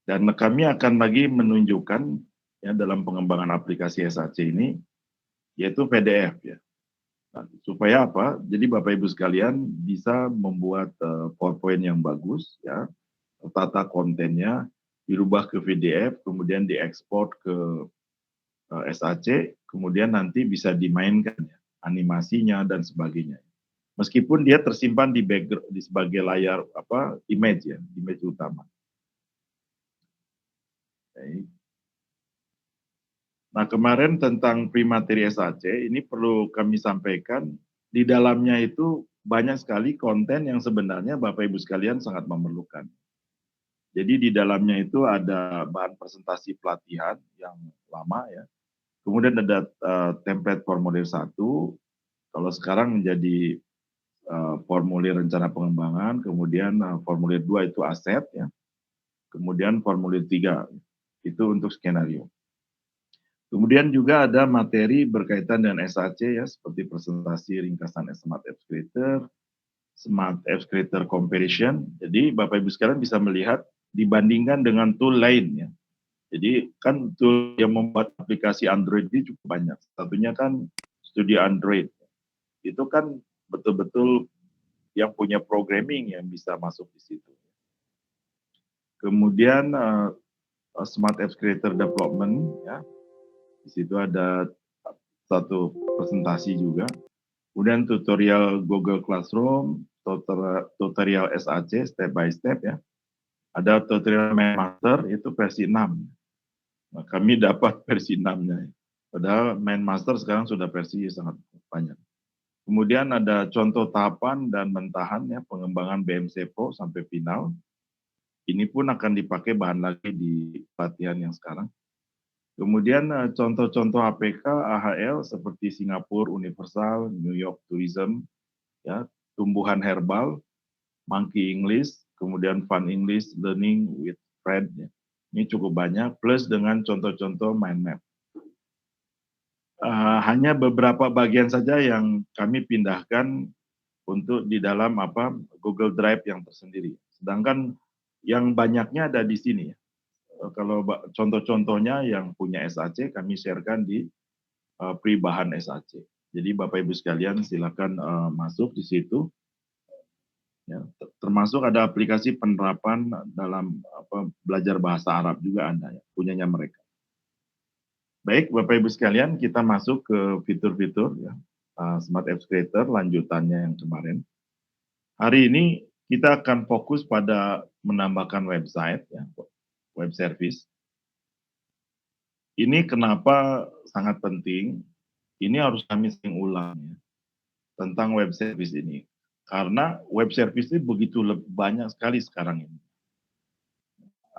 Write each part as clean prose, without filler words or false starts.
Dan kami akan lagi menunjukkan ya dalam pengembangan aplikasi SAC ini, yaitu PDF ya. Nah, supaya apa? Jadi Bapak Ibu sekalian bisa membuat PowerPoint yang bagus ya, tata kontennya, dirubah ke PDF, kemudian diekspor ke SAC, kemudian nanti bisa dimainkan ya, animasinya dan sebagainya. Meskipun dia tersimpan di background di sebagai layar apa image ya, image utama. Baik. Nah, kemarin tentang Primateri SAC ini perlu kami sampaikan, di dalamnya itu banyak sekali konten yang sebenarnya Bapak Ibu sekalian sangat memerlukan. Jadi di dalamnya itu ada bahan presentasi pelatihan yang lama ya. Kemudian ada template formulir 1, kalau sekarang menjadi formulir rencana pengembangan, kemudian formulir 2 itu aset ya. Kemudian formulir 3 itu untuk skenario. Kemudian juga ada materi berkaitan dengan SAC ya, seperti presentasi ringkasan Smart Apps Creator, Smart Apps Creator Comparison. Jadi Bapak Ibu sekalian bisa melihat dibandingkan dengan tool lain ya. Jadi kan tool yang membuat aplikasi Android ini cukup banyak. Satunya kan Studio Android. Itu kan betul-betul yang punya programming yang bisa masuk di situ. Kemudian Smart Apps Creator Development ya. Di situ ada satu presentasi juga. Kemudian tutorial Google Classroom, tutorial SAC step by step ya. Ada tutorial Main Master itu versi 6. Nah, kami dapat versi 6-nya. Padahal Main Master sekarang sudah versi sangat banyak. Kemudian ada contoh tahapan dan mentahan ya pengembangan BMC Pro sampai final. Ini pun akan dipakai bahan lagi di pelatihan yang sekarang. Kemudian contoh-contoh APK AHL seperti Singapura Universal, New York Tourism, ya, tumbuhan herbal, Monkey English, kemudian Fun English Learning with Fred. Ya. Ini cukup banyak, plus dengan contoh-contoh mind map. Hanya beberapa bagian saja yang kami pindahkan untuk di dalam apa Google Drive yang tersendiri. Sedangkan yang banyaknya ada di sini. Kalau contoh-contohnya yang punya SAC kami sharekan di Pribahan SAC. Jadi Bapak Ibu sekalian silakan masuk di situ. Ya, termasuk ada aplikasi penerapan dalam apa, belajar bahasa Arab juga ada ya, punyanya mereka. Baik Bapak Ibu sekalian, kita masuk ke fitur-fitur ya, Smart Apps Creator lanjutannya yang kemarin. Hari ini kita akan fokus pada menambahkan website ya, web service. Ini kenapa sangat penting, ini harus kami sering ulang ya, tentang web service ini. Karena web service ini begitu banyak sekali sekarang ini.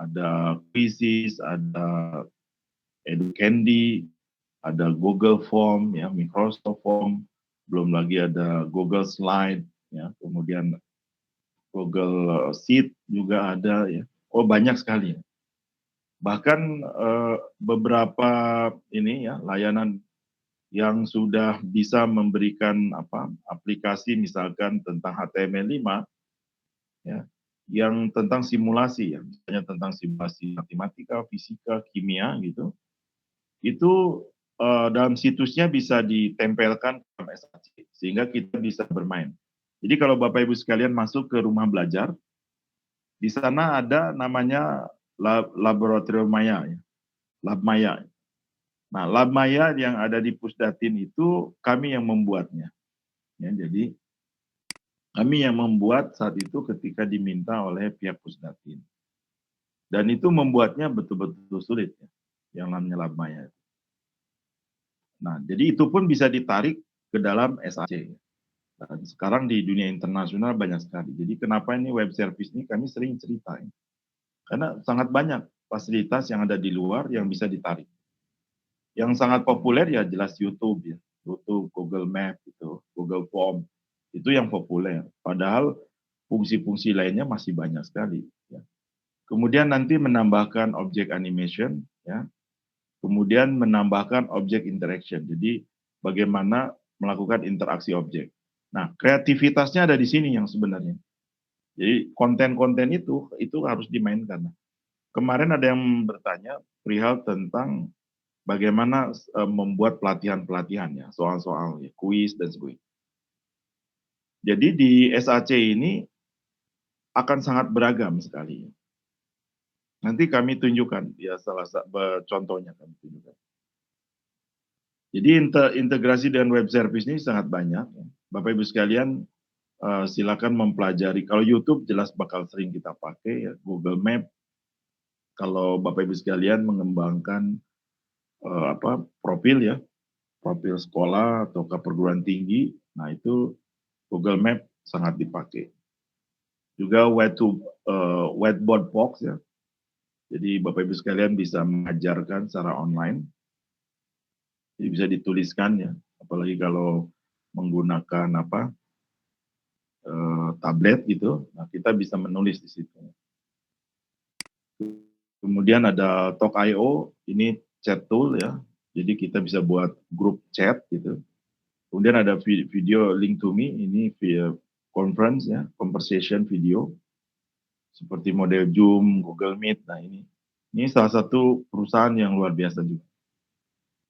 Ada Quizzes, ada Educandy, ada Google Form, ya, Microsoft Form, belum lagi ada Google Slide, ya, kemudian Google Sheet juga ada, ya. Oh banyak sekali. Ya. Bahkan beberapa ini ya layanan yang sudah bisa memberikan apa aplikasi misalkan tentang HTML5 ya yang tentang simulasi ya misalnya tentang simulasi matematika, fisika, kimia gitu itu dalam situsnya bisa ditempelkan dalam SAC sehingga kita bisa bermain. Jadi kalau Bapak Ibu sekalian masuk ke rumah belajar di sana ada namanya laboratorium Maya ya, Lab Maya. Nah, Lab Maya yang ada di Pusdatin itu kami yang membuatnya. Ya, jadi kami yang membuat saat itu ketika diminta oleh pihak Pusdatin. Dan itu membuatnya betul-betul sulit ya, yang namanya Lab Maya. Nah, jadi itu pun bisa ditarik ke dalam SAC. Dan sekarang di dunia internasional banyak sekali. Jadi kenapa ini web service ini kami sering ceritain. Karena sangat banyak fasilitas yang ada di luar yang bisa ditarik. Yang sangat populer ya jelas YouTube ya. YouTube, Google Map itu, Google Form. Itu yang populer. Padahal fungsi-fungsi lainnya masih banyak sekali ya. Kemudian nanti menambahkan objek animation ya. Kemudian menambahkan objek interaction. Jadi bagaimana melakukan interaksi objek. Nah, kreativitasnya ada di sini yang sebenarnya. Jadi konten-konten itu harus dimainkan. kemarin ada yang bertanya perihal tentang bagaimana membuat pelatihan-pelatihan ya, soal-soal ya, kuis dan sebagainya. Jadi di SAC ini akan sangat beragam sekali. Nanti kami tunjukkan ya salah satu contohnya kami tunjukkan. Jadi integrasi dengan web service ini sangat banyak. Ya. Bapak Ibu sekalian silakan mempelajari. Kalau YouTube jelas bakal sering kita pakai ya, Google Map. Kalau Bapak Ibu sekalian mengembangkan profil ya, profil sekolah atau ke perguruan tinggi, nah itu Google Map sangat dipakai. Juga whiteboard box ya. Jadi Bapak Ibu sekalian bisa mengajarkan secara online. Jadi bisa dituliskan ya, apalagi kalau menggunakan tablet gitu, nah kita bisa menulis di situ. Kemudian ada Talk.io, ini chat tool ya, jadi kita bisa buat grup chat gitu. Kemudian ada video Link to Me, ini via conference ya, conversation video, seperti model Zoom, Google Meet, nah ini salah satu perusahaan yang luar biasa juga.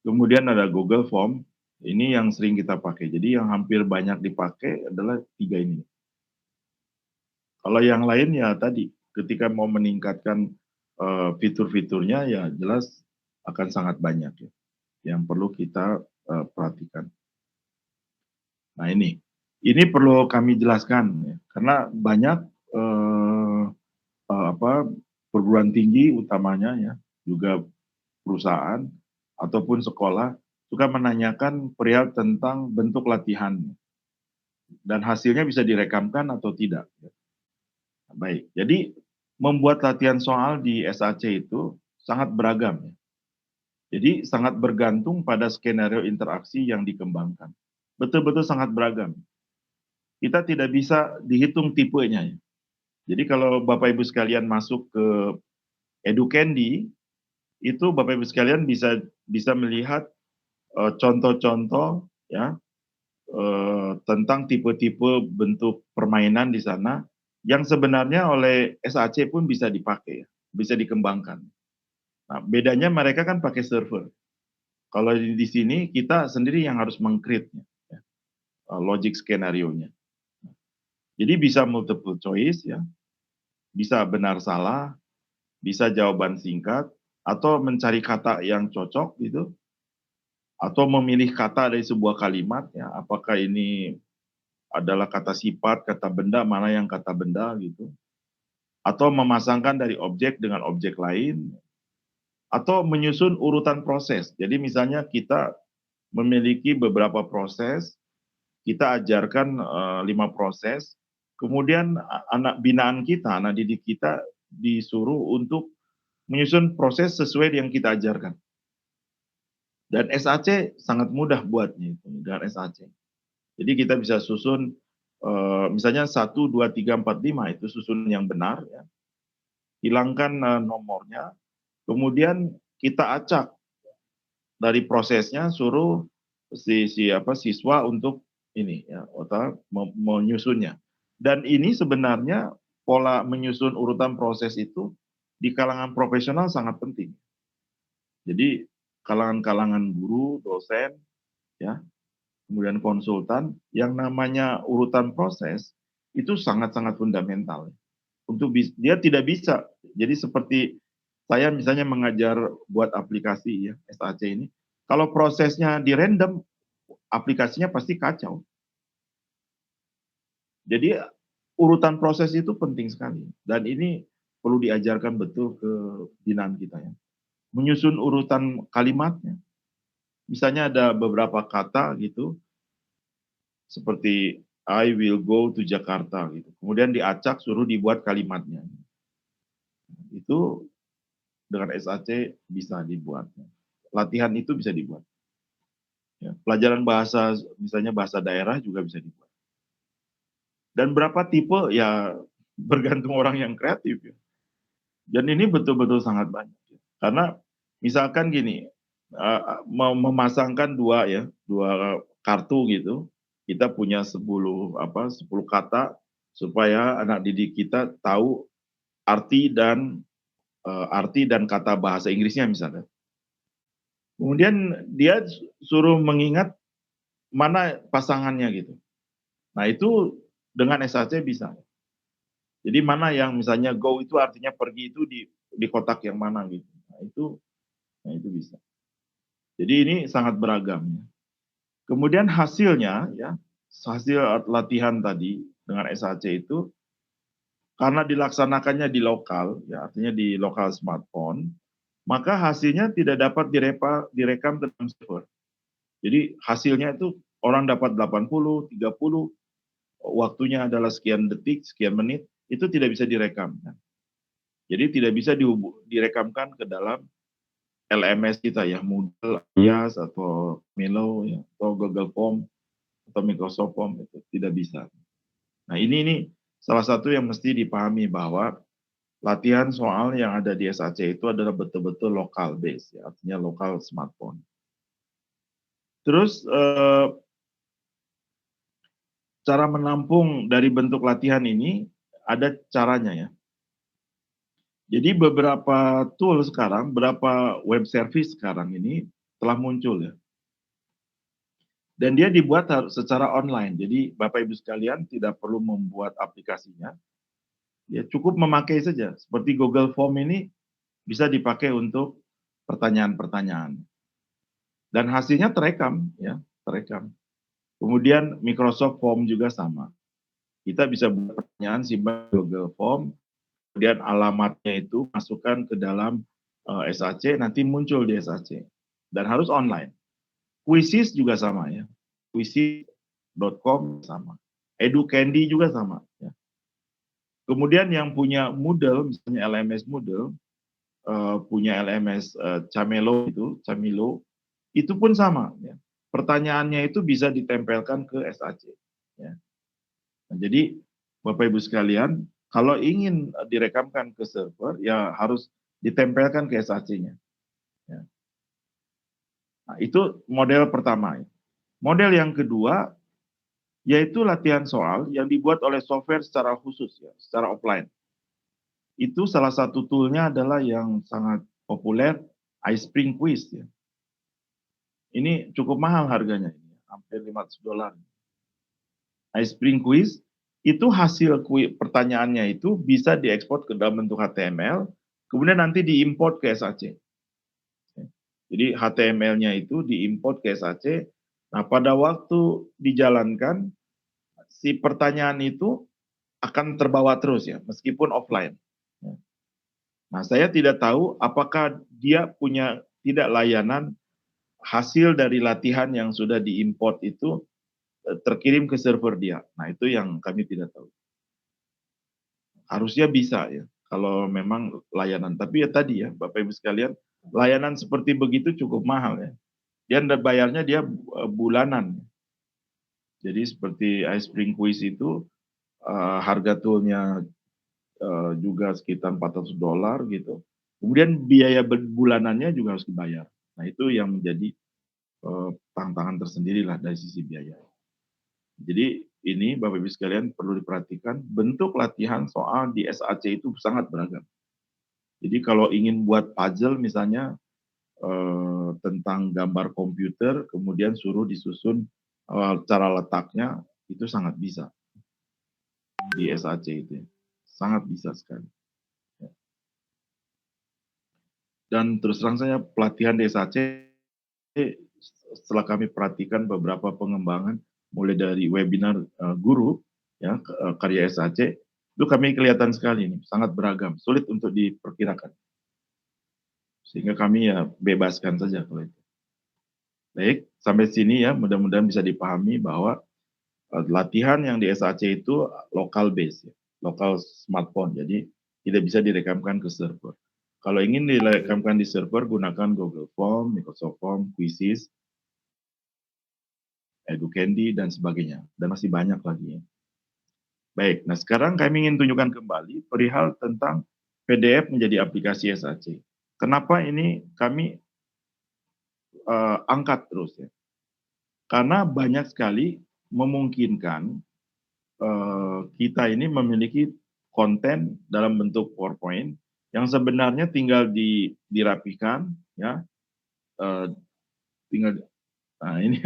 Kemudian ada Google Form, ini yang sering kita pakai. Jadi yang hampir banyak dipakai adalah 3 ini. Kalau yang lain ya tadi, ketika mau meningkatkan fitur-fiturnya ya jelas akan sangat banyak ya, yang perlu kita perhatikan. Nah ini perlu kami jelaskan ya, karena banyak perguruan tinggi utamanya ya, juga perusahaan ataupun sekolah suka menanyakan perihal tentang bentuk latihan dan hasilnya bisa direkamkan atau tidak. Baik, jadi membuat latihan soal di SAC itu sangat beragam ya. Jadi sangat bergantung pada skenario interaksi yang dikembangkan. Betul-betul sangat beragam. Kita tidak bisa dihitung tipenya ya. Jadi kalau Bapak Ibu sekalian masuk ke EduCandy, itu Bapak Ibu sekalian bisa melihat contoh-contoh ya tentang tipe-tipe bentuk permainan di sana yang sebenarnya oleh SAC pun bisa dipakai, ya, bisa dikembangkan. Nah, bedanya mereka kan pakai server. Kalau di sini kita sendiri yang harus meng-create ya, logic skenario-nya. Jadi bisa multiple choice ya, bisa benar salah, bisa jawaban singkat, atau mencari kata yang cocok gitu, atau memilih kata dari sebuah kalimat ya, apakah ini adalah kata sifat, kata benda, mana yang kata benda gitu. Atau memasangkan dari objek dengan objek lain, atau menyusun urutan proses. Jadi misalnya kita memiliki beberapa proses, kita ajarkan 5 proses, kemudian anak binaan kita, anak didik kita disuruh untuk menyusun proses sesuai yang kita ajarkan. Dan SAC sangat mudah buatnya itu dengan SAC. Jadi kita bisa susun misalnya 1, 2, 3, 4, 5 itu susun yang benar ya. Hilangkan nomornya, kemudian kita acak dari prosesnya suruh siswa untuk ini ya, menyusunnya. Dan ini sebenarnya pola menyusun urutan proses itu di kalangan profesional sangat penting. Jadi kalangan-kalangan guru, dosen, ya, kemudian konsultan, yang namanya urutan proses itu sangat-sangat fundamental. Untuk dia tidak bisa. Jadi seperti saya misalnya mengajar buat aplikasi ya SAC ini, kalau prosesnya di random, aplikasinya pasti kacau. Jadi urutan proses itu penting sekali dan ini perlu diajarkan betul ke binaan kita ya. Menyusun urutan kalimatnya. Misalnya ada beberapa kata gitu, seperti I will go to Jakarta gitu. Kemudian diacak suruh dibuat kalimatnya. Itu dengan SAC bisa dibuat. Latihan itu bisa dibuat. Ya, pelajaran bahasa, misalnya bahasa daerah juga bisa dibuat. Dan berapa tipe ya bergantung orang yang kreatif ya. Dan ini betul-betul sangat banyak. Ya. Karena misalkan gini, mau memasangkan dua kartu gitu, kita punya 10 kata supaya anak didik kita tahu arti dan arti dan kata bahasa Inggrisnya misalnya. Kemudian dia suruh mengingat mana pasangannya gitu. Nah itu dengan SAC bisa. Jadi mana yang misalnya go itu artinya pergi itu di kotak yang mana gitu. Nah itu bisa. Jadi ini sangat beragam ya. Kemudian hasilnya ya, hasil latihan tadi dengan SAC itu karena dilaksanakannya di lokal ya, artinya di lokal smartphone, maka hasilnya tidak dapat direkam ke dalam server. Jadi hasilnya itu orang dapat 80, 30, waktunya adalah sekian detik, sekian menit, itu tidak bisa direkam. Jadi tidak bisa direkamkan ke dalam LMS kita ya, Moodle, Alias, atau Milo, ya, atau Google Form, atau Microsoft Form, itu tidak bisa. Nah ini salah satu yang mesti dipahami bahwa latihan soal yang ada di SAC itu adalah betul-betul lokal base, ya, artinya lokal smartphone. Terus cara menampung dari bentuk latihan ini ada caranya ya. Jadi beberapa tool sekarang, beberapa web service sekarang ini telah muncul ya. Dan dia dibuat secara online. Jadi Bapak Ibu sekalian tidak perlu membuat aplikasinya. Ya cukup memakai saja. Seperti Google Form ini bisa dipakai untuk pertanyaan-pertanyaan. Dan hasilnya terekam ya, terekam. Kemudian Microsoft Form juga sama. Kita bisa buat pertanyaan simpan Google Form, kemudian alamatnya itu masukkan ke dalam SAC, nanti muncul di SAC. Dan harus online. Quizzes juga sama ya. Quizzes.com sama. Educandy juga sama. Ya. Kemudian yang punya Moodle, misalnya LMS Moodle, punya LMS Camilo, itu pun sama. Ya. Pertanyaannya itu bisa ditempelkan ke SAC. Ya. Nah, jadi Bapak Ibu sekalian, kalau ingin direkamkan ke server, ya harus ditempelkan ke SAC-nya. Ya. Nah, itu model pertama. Ya. Model yang kedua, yaitu latihan soal yang dibuat oleh software secara khusus, ya, secara offline. Itu salah satu toolnya adalah yang sangat populer, iSpring Quiz. Ya. Ini cukup mahal harganya, hampir $500. iSpring Quiz itu hasil pertanyaannya itu bisa diekspor ke dalam bentuk HTML, kemudian nanti diimport ke SAC. Jadi HTML-nya itu diimport ke SAC. Nah, pada waktu dijalankan, si pertanyaan itu akan terbawa terus ya, meskipun offline. Nah, saya tidak tahu apakah dia punya tidak layanan hasil dari latihan yang sudah diimport itu terkirim ke server dia. Nah, itu yang kami tidak tahu. Harusnya bisa ya, kalau memang layanan. Tapi ya tadi ya, Bapak Ibu sekalian, layanan seperti begitu cukup mahal ya. Dia bayarnya dia bulanan. Jadi seperti iSpring Quiz itu harga toolnya juga sekitar $400 gitu. Kemudian biaya bulanannya juga harus dibayar. Nah itu yang menjadi tantangan tersendiri lah dari sisi biaya. Jadi ini Bapak Ibu sekalian perlu diperhatikan bentuk latihan soal di SAC itu sangat beragam. Jadi kalau ingin buat puzzle misalnya tentang gambar komputer, kemudian suruh disusun cara letaknya, itu sangat bisa di SAC itu, sangat bisa sekali. Dan terus terang saya pelatihan di SAC setelah kami perhatikan beberapa pengembangan, mulai dari webinar guru, ya karya SAC, itu kami kelihatan sekali ini sangat beragam, sulit untuk diperkirakan. Sehingga kami ya bebaskan saja kalau itu. Baik, sampai sini ya mudah-mudahan bisa dipahami bahwa latihan yang di SAC itu lokal base, ya, lokal smartphone, jadi tidak bisa direkamkan ke server. Kalau ingin direkamkan di server, gunakan Google Form, Microsoft Form, Quizzes, Educandy, dan sebagainya. Dan masih banyak lagi. Ya. Baik, nah sekarang kami ingin tunjukkan kembali perihal tentang PDF menjadi aplikasi SAC. Kenapa ini kami angkat terus ya? Karena banyak sekali memungkinkan kita ini memiliki konten dalam bentuk PowerPoint yang sebenarnya tinggal dirapikan, ya, tinggal. Nah ini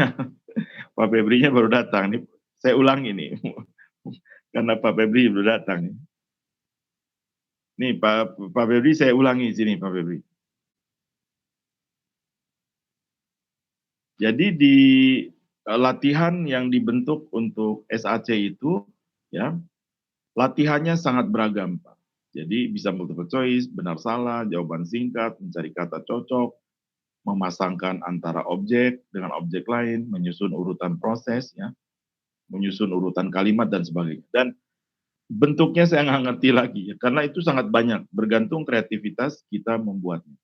Pak Febrinya baru datang nih, saya ulangi nih, karena Pak Febri baru datang nih. Nih Pak Febri saya ulangi sini Pak Febri. Jadi di latihan yang dibentuk untuk SAC itu, ya, latihannya sangat beragam, Pak. Jadi bisa multiple choice, benar salah, jawaban singkat, mencari kata cocok, memasangkan antara objek dengan objek lain, menyusun urutan proses, ya, menyusun urutan kalimat dan sebagainya. Dan bentuknya saya nggak ngerti lagi, ya, karena itu sangat banyak, bergantung kreativitas kita membuatnya.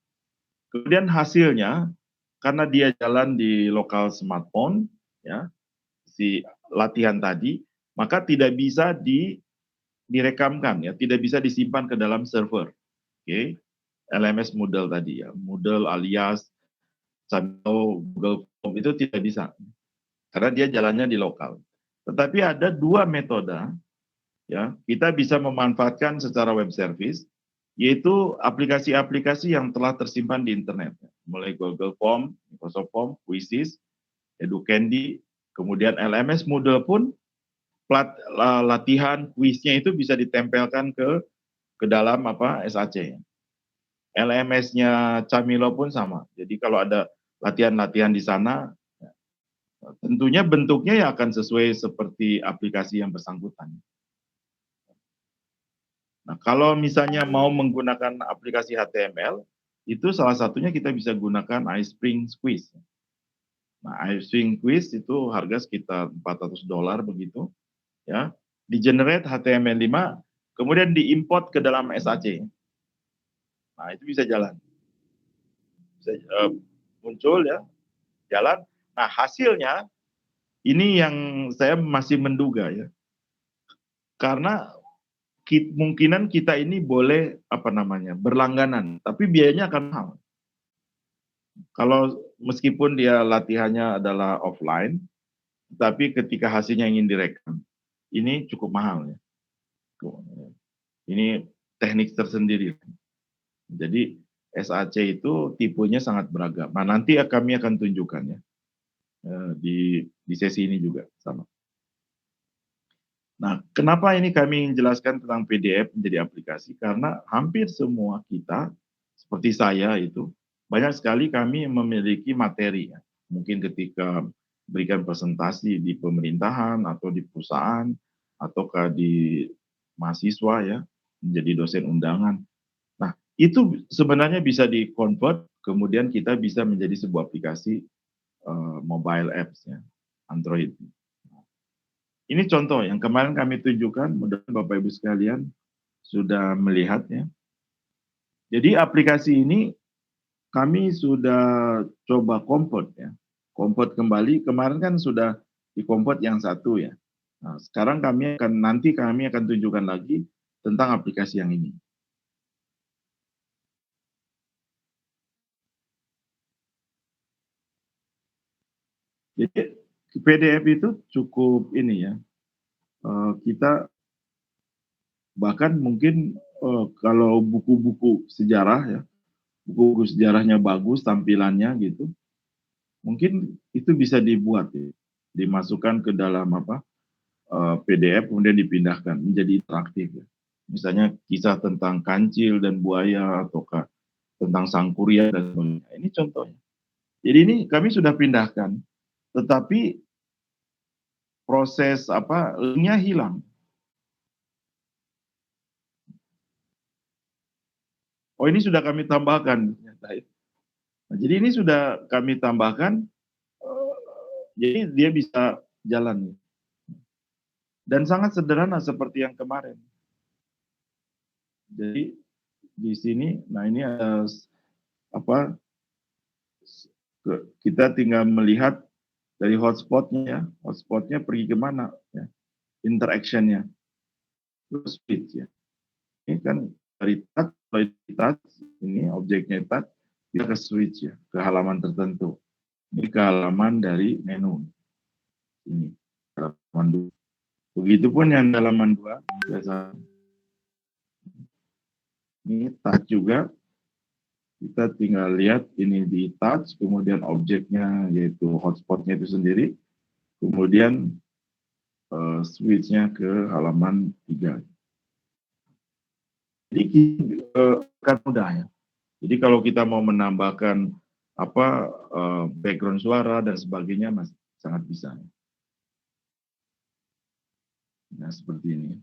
Kemudian hasilnya, karena dia jalan di lokal smartphone, ya, si latihan tadi, maka tidak bisa direkamkan, ya, tidak bisa disimpan ke dalam server. Oke, LMS Moodle tadi, ya, Moodle alias Sano, Google Form itu tidak bisa, karena dia jalannya di lokal. Tetapi ada dua metode, ya, kita bisa memanfaatkan secara web service, yaitu aplikasi-aplikasi yang telah tersimpan di internet, mulai Google Form, Microsoft Form, Quizzes, Educandy, kemudian LMS Moodle pun latihan kuisnya itu bisa ditempelkan ke dalam apa SAC. LMS-nya Camilo pun sama. Jadi kalau ada latihan-latihan di sana, tentunya bentuknya ya akan sesuai seperti aplikasi yang bersangkutan. Nah, kalau misalnya mau menggunakan aplikasi HTML, itu salah satunya kita bisa gunakan iSpring Quiz. Nah, iSpring Quiz itu harga sekitar $400 begitu, ya. Di-generate HTML5, kemudian diimport ke dalam SAC. Nah, itu bisa jalan. Bisa, muncul, ya, jalan. Nah, hasilnya ini yang saya masih menduga, ya. Karena kemungkinan kita ini boleh apa namanya berlangganan, tapi biayanya akan mahal. Kalau meskipun dia latihannya adalah offline, tapi ketika hasilnya ingin direkam, ini cukup mahal, ya. Ini teknik tersendiri. Jadi SAC itu tipenya sangat beragam. Nah, nanti kami akan tunjukkan, ya, di sesi ini juga sama. Nah, kenapa ini kami jelaskan tentang PDF menjadi aplikasi? Karena hampir semua kita, seperti saya itu, banyak sekali kami memiliki materi, ya. Mungkin ketika berikan presentasi di pemerintahan atau di perusahaan, ataukah di mahasiswa, ya, menjadi dosen undangan. Nah, itu sebenarnya bisa di-convert, kemudian kita bisa menjadi sebuah aplikasi mobile apps, ya, Android. Ini contoh yang kemarin kami tunjukkan, mudah-mudahan Bapak Ibu sekalian sudah melihatnya. Jadi aplikasi ini kami sudah coba convert, ya. Convert kembali, kemarin kan sudah di-convert yang satu, ya. Nah, sekarang nanti kami akan tunjukkan lagi tentang aplikasi yang ini. Jadi PDF itu cukup ini, ya, kita bahkan mungkin kalau buku-buku sejarah, ya, buku-buku sejarahnya bagus tampilannya gitu, mungkin itu bisa dibuat, ya, dimasukkan ke dalam apa PDF kemudian dipindahkan menjadi interaktif, ya. Misalnya kisah tentang kancil dan buaya ataukah tentang sangkuriang dan sebagainya. Ini contohnya. Jadi ini kami sudah pindahkan, tetapi proses apa linknya hilang. Oh, ini sudah kami tambahkan. Nah, jadi ini sudah kami tambahkan, jadi dia bisa jalan. Dan sangat sederhana seperti yang kemarin. Jadi di sini, nah ini ada apa? Kita tinggal melihat dari hotspotnya, ya, hotspotnya pergi kemana, ya, interactionnya, terus switch, ya. Ini kan dari touch, ini objeknya touch, dia ke switch, ya, ke halaman tertentu. Ini ke halaman dari menu. Ini halaman 2. Begitupun yang halaman 2 biasa. Ini touch juga, kita tinggal lihat ini di touch, kemudian objeknya yaitu hotspotnya itu sendiri, kemudian switch-nya ke halaman 3. Jadi akan mudah ya. Jadi kalau kita mau menambahkan apa background suara dan sebagainya masih sangat bisa. Nah, seperti ini.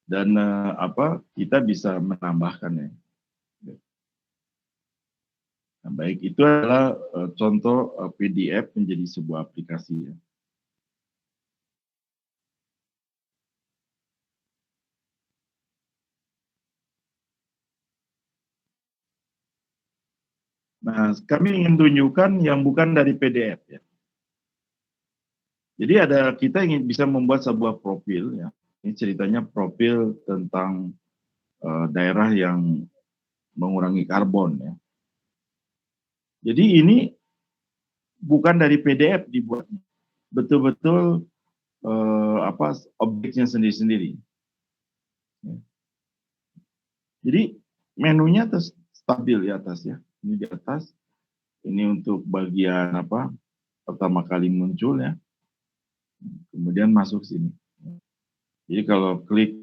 Dan apa kita bisa menambahkannya. Nah, baik itu adalah contoh PDF menjadi sebuah aplikasi ya. Nah, kami ingin tunjukkan yang bukan dari PDF ya. Jadi kita ingin bisa membuat sebuah profil ya. Ini ceritanya profil tentang daerah yang mengurangi karbon ya. Jadi ini bukan dari PDF dibuatnya, betul-betul apa objeknya sendiri-sendiri. Ya. Jadi menunya stabil di atas ya. Ini di atas. Ini untuk bagian apa pertama kali muncul ya. Kemudian masuk sini. Jadi kalau klik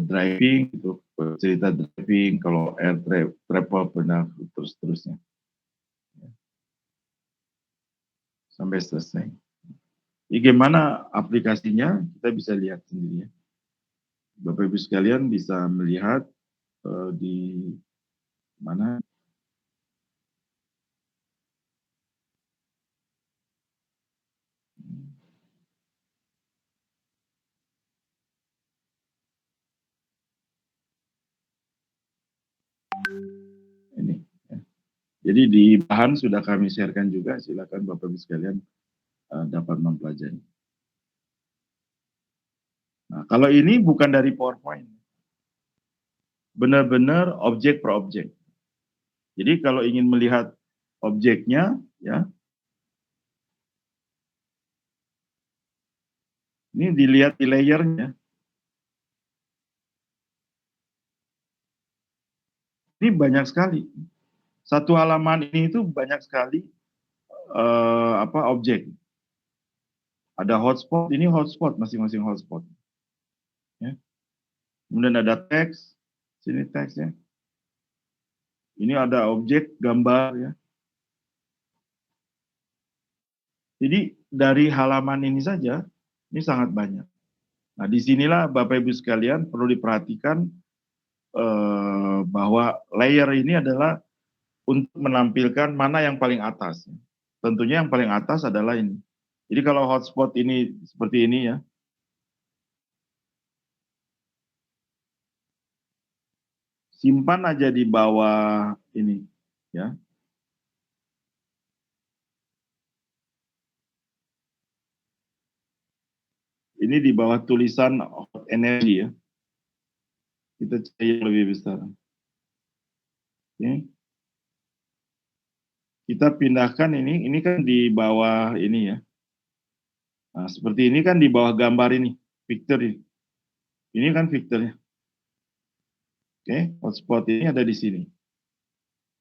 driving itu cerita driving, kalau air travel benar terus-terusnya sampai selesai. Jadi gimana aplikasinya kita bisa lihat sendiri ya. Bapak Ibu sekalian bisa melihat di mana ini. Ya. Jadi di bahan sudah kami sharekan juga, silakan Bapak Ibu sekalian dapat mempelajari. Nah, kalau ini bukan dari PowerPoint, benar-benar objek per objek. Jadi kalau ingin melihat objeknya, ya, ini dilihat di layernya. Ini banyak sekali. Satu halaman ini itu banyak sekali apa objek. Ada hotspot, ini hotspot masing-masing hotspot. Ya. Kemudian ada teks, sini teksnya. Ini ada objek gambar ya. Jadi dari halaman ini saja, ini sangat banyak. Nah, disinilah Bapak Ibu sekalian perlu diperhatikan bahwa layer ini adalah untuk menampilkan mana yang paling atas. Tentunya yang paling atas adalah ini. Jadi kalau hotspot ini seperti ini ya, simpan aja di bawah ini ya. Ini di bawah tulisan hot energy ya. Kita cari yang lebih besar. Oke. Kita pindahkan ini kan di bawah ini ya. Nah, seperti ini kan di bawah gambar ini, Victor ini. Ini kan Victornya. Oke, hotspot ini ada di sini.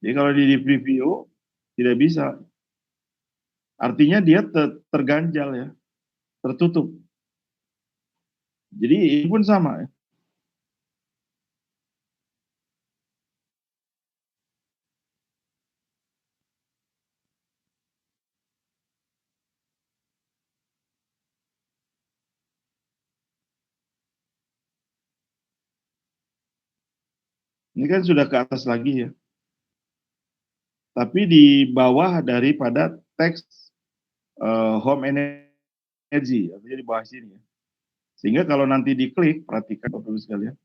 Jadi kalau di preview tidak bisa. Artinya dia terganjal ya, tertutup. Jadi ini pun sama ya. Ini kan sudah ke atas lagi ya. Tapi di bawah daripada teks home energy, artinya di bawah sini ya. Sehingga kalau nanti diklik, perhatikan Bapak Ibu sekalian,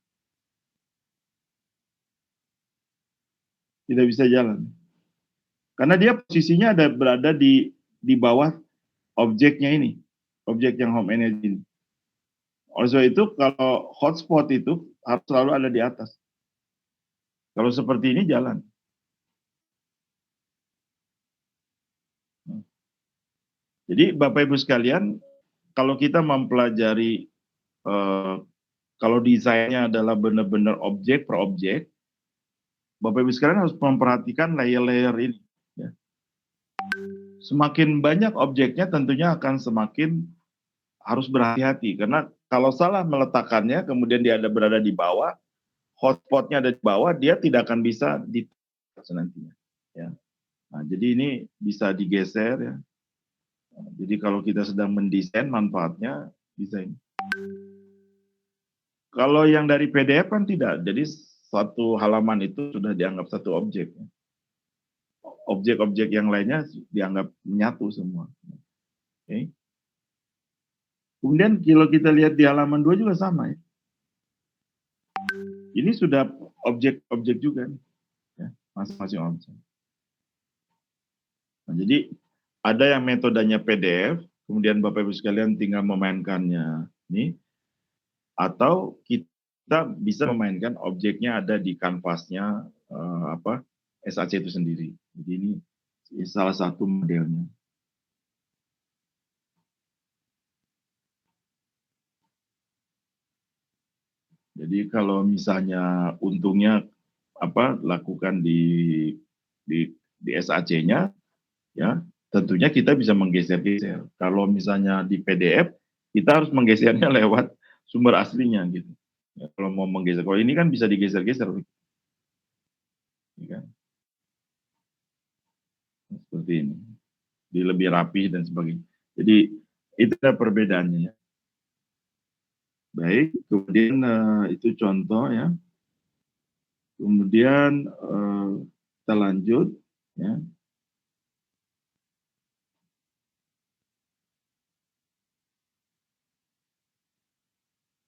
tidak bisa jalan. Karena dia posisinya berada di bawah objeknya ini, objek yang home energy ini. Oleh sebab itu, kalau hotspot itu harus selalu ada di atas. Kalau seperti ini jalan. Jadi Bapak Ibu sekalian, kalau kita mempelajari kalau desainnya adalah benar-benar objek per objek, Bapak Ibu sekalian harus memperhatikan layer-layer ini. Ya. Semakin banyak objeknya tentunya akan semakin harus berhati-hati, karena kalau salah meletakkannya, kemudian dia berada di bawah, hotspotnya ada di bawah, dia tidak akan bisa di nantinya. Ya. Nah, jadi ini bisa digeser ya. Jadi kalau kita sedang mendesain manfaatnya bisa ini. Kalau yang dari PDF kan tidak. Jadi satu halaman itu sudah dianggap satu objek. Objek-objek yang lainnya dianggap menyatu semua. Okay. Kemudian kalau kita lihat di halaman 2 juga sama ya. Ini sudah objek-objek juga nih. Ya, masing-masing objek. Nah, jadi ada yang metodenya PDF, kemudian Bapak Ibu sekalian tinggal memainkannya ini, atau kita bisa memainkan objeknya ada di kanvasnya SAC itu sendiri. Jadi ini salah satu modelnya. Jadi kalau misalnya untungnya lakukan di SAC-nya, ya tentunya kita bisa menggeser-geser. Kalau misalnya di PDF, kita harus menggesernya lewat sumber aslinya gitu. Ya, kalau mau menggeser, kalau ini kan bisa digeser-geser, ya kan? Seperti ini, di lebih rapi dan sebagainya. Jadi itu ada perbedaannya ya. Baik, kemudian itu contoh ya. Kemudian kita lanjut ya.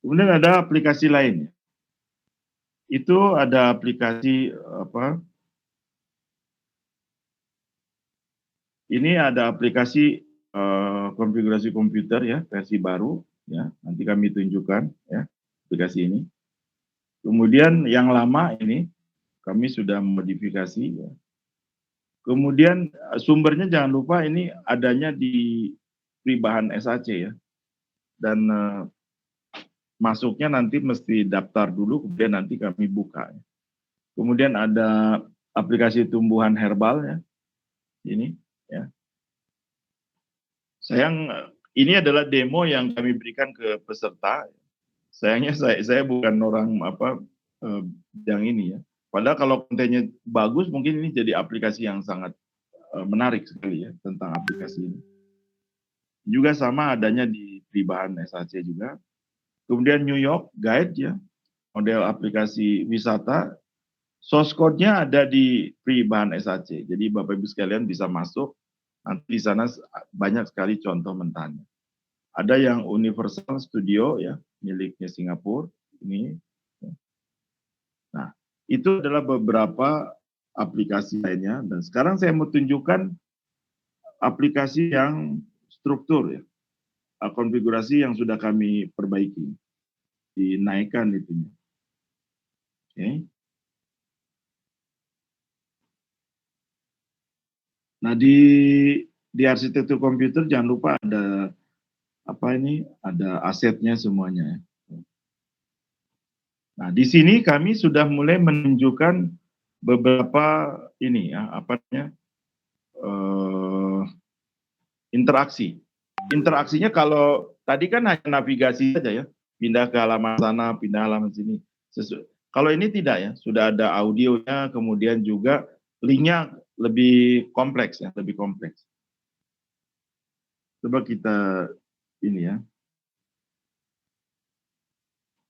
Kemudian ada aplikasi lain. Itu ada aplikasi ini ada aplikasi konfigurasi komputer ya, versi baru ya. Nanti kami tunjukkan ya aplikasi ini. Kemudian yang lama ini kami sudah modifikasi ya. Kemudian sumbernya jangan lupa ini adanya di Pribahan SAC ya. Dan masuknya nanti mesti daftar dulu, kemudian nanti kami buka. Kemudian ada aplikasi tumbuhan herbal ya, ini ya. Sayang, ini adalah demo yang kami berikan ke peserta. Sayangnya saya bukan orang yang ini ya. Padahal kalau kontennya bagus, mungkin ini jadi aplikasi yang sangat menarik sekali ya tentang aplikasi ini. Juga sama adanya di Pribahan SAC juga. Kemudian New York Guide ya, model aplikasi wisata. Source code-nya ada di Pribahan SAC. Jadi Bapak Ibu sekalian bisa masuk, nanti di sana banyak sekali contoh mentahnya. Ada yang Universal Studio ya, miliknya Singapura ini. Nah, itu adalah beberapa aplikasi lainnya. Dan sekarang saya mau tunjukkan aplikasi yang struktur ya, konfigurasi yang sudah kami perbaiki, dinaikkan itunya. Oke. Nah, di arsitektur komputer jangan lupa ada ada asetnya semuanya. Nah, di sini kami sudah mulai menunjukkan beberapa ini ya, interaksi. Interaksinya kalau tadi kan hanya navigasi saja ya, pindah ke halaman sana, pindah halaman sini. Kalau ini tidak ya, sudah ada audionya, kemudian juga linknya lebih kompleks ya, lebih kompleks. Coba kita ini ya,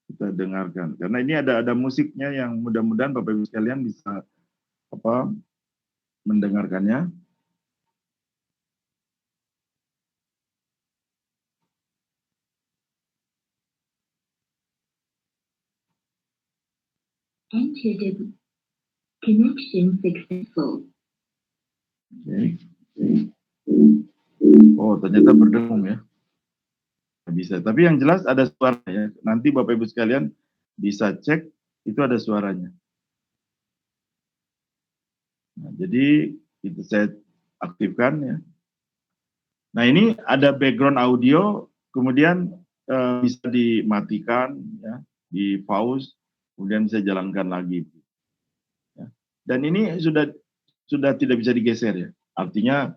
kita dengarkan. Karena ini ada musiknya yang mudah-mudahan Bapak Ibu sekalian bisa mendengarkannya. Enter the connection successful. Okay. Oh, ternyata berdengung ya. Bisa. Tapi yang jelas ada suaranya. Nanti Bapak Ibu sekalian bisa cek itu ada suaranya. Nah, jadi itu saya aktifkan ya. Nah, ini ada background audio, kemudian bisa dimatikan ya. di pause, kemudian bisa jalankan lagi. Ya. Dan ini sudah tidak bisa digeser ya, artinya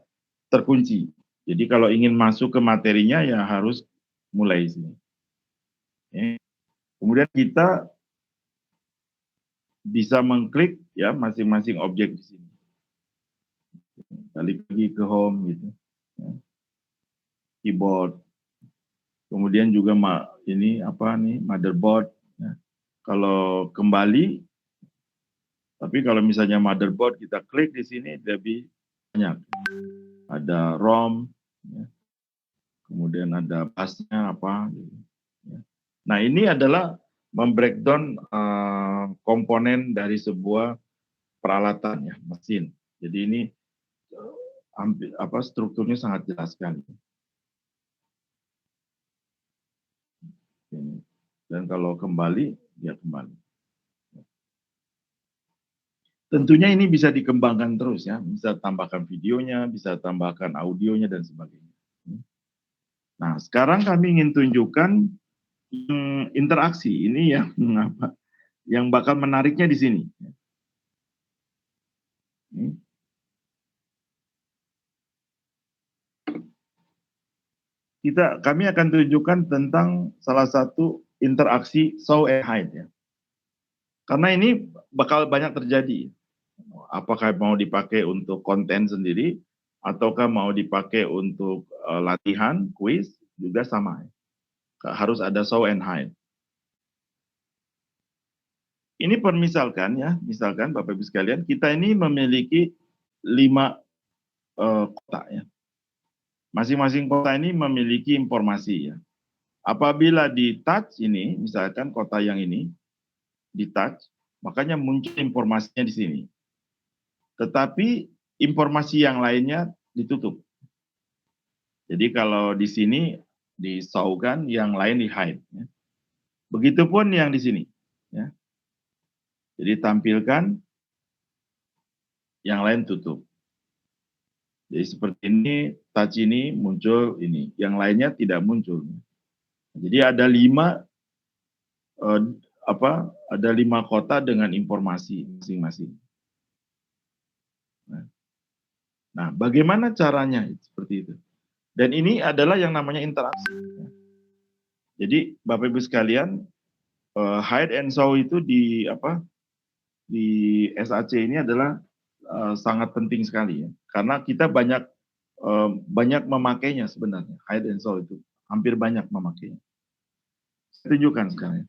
terkunci. Jadi kalau ingin masuk ke materinya ya harus mulai sini. Ya. Kemudian kita bisa mengklik ya masing-masing objek di sini. Balik lagi ke home gitu. Ya. Keyboard. Kemudian juga ini apa nih motherboard. Ya. Kalau kembali, tapi kalau misalnya motherboard kita klik di sini lebih banyak. Ada ROM, ya. Kemudian ada pasnya apa. Gitu. Ya. Nah ini adalah membreakdown komponen dari sebuah peralatan ya mesin. Jadi ini hampir apa strukturnya sangat jelas sekali. Dan kalau kembali, ya kembali. Tentunya ini bisa dikembangkan terus ya, bisa tambahkan videonya, bisa tambahkan audionya dan sebagainya. Nah, sekarang kami ingin tunjukkan interaksi ini yang apa? Yang bakal menariknya di sini. Kami akan tunjukkan tentang salah satu interaksi show and hide ya. Karena ini bakal banyak terjadi. Apakah mau dipakai untuk konten sendiri, ataukah mau dipakai untuk latihan, kuis, juga sama. Harus ada show and hide. Ini permisalkan ya, misalkan Bapak Ibu sekalian, kita ini memiliki 5 kota ya. Masing-masing kota ini memiliki informasi ya. Apabila di touch ini, misalkan kota yang ini, di touch, makanya muncul informasinya di sini. Tetapi informasi yang lainnya ditutup. Jadi kalau di sini disaukan, yang lain di hide. Ya. Begitupun yang di sini. Ya. Jadi tampilkan, yang lain tutup. Jadi seperti ini, touch ini muncul ini, yang lainnya tidak muncul. Jadi ada 5 ada 5 kota dengan informasi masing-masing. Nah, bagaimana caranya seperti itu? Dan ini adalah yang namanya interaksi. Jadi Bapak Ibu sekalian, hide and show itu di SAC ini adalah sangat penting sekali ya. Karena kita banyak memakainya sebenarnya, hide and show itu hampir banyak memakainya. Saya tunjukkan sekarang.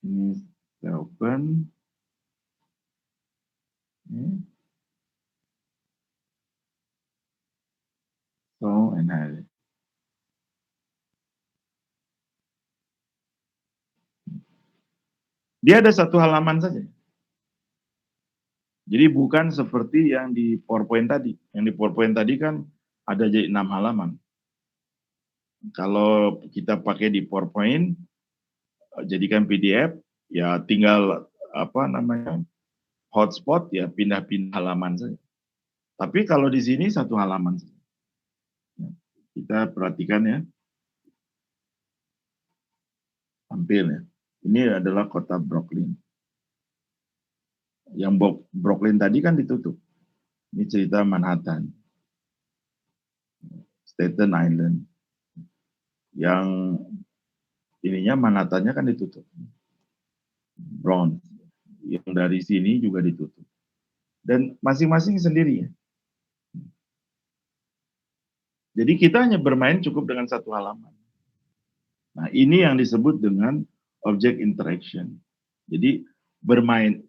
Ini saya open. Show and hide. Dia ada satu halaman saja. Jadi bukan seperti yang di PowerPoint tadi. Yang di PowerPoint tadi kan ada jadi 6 halaman. Kalau kita pakai di PowerPoint, jadikan PDF, ya tinggal hotspot ya pindah-pindah halaman saja. Tapi kalau di sini satu halaman saja. Kita perhatikan ya. Tampil ya. Ini adalah kota Brooklyn. Yang Brooklyn tadi kan ditutup. Ini cerita Manhattan. Staten Island. Yang ininya Manhattannya kan ditutup. Bronx. Yang dari sini juga ditutup. Dan masing-masing sendiri ya. Jadi kita hanya bermain cukup dengan satu halaman. Nah, ini yang disebut dengan object interaction. Jadi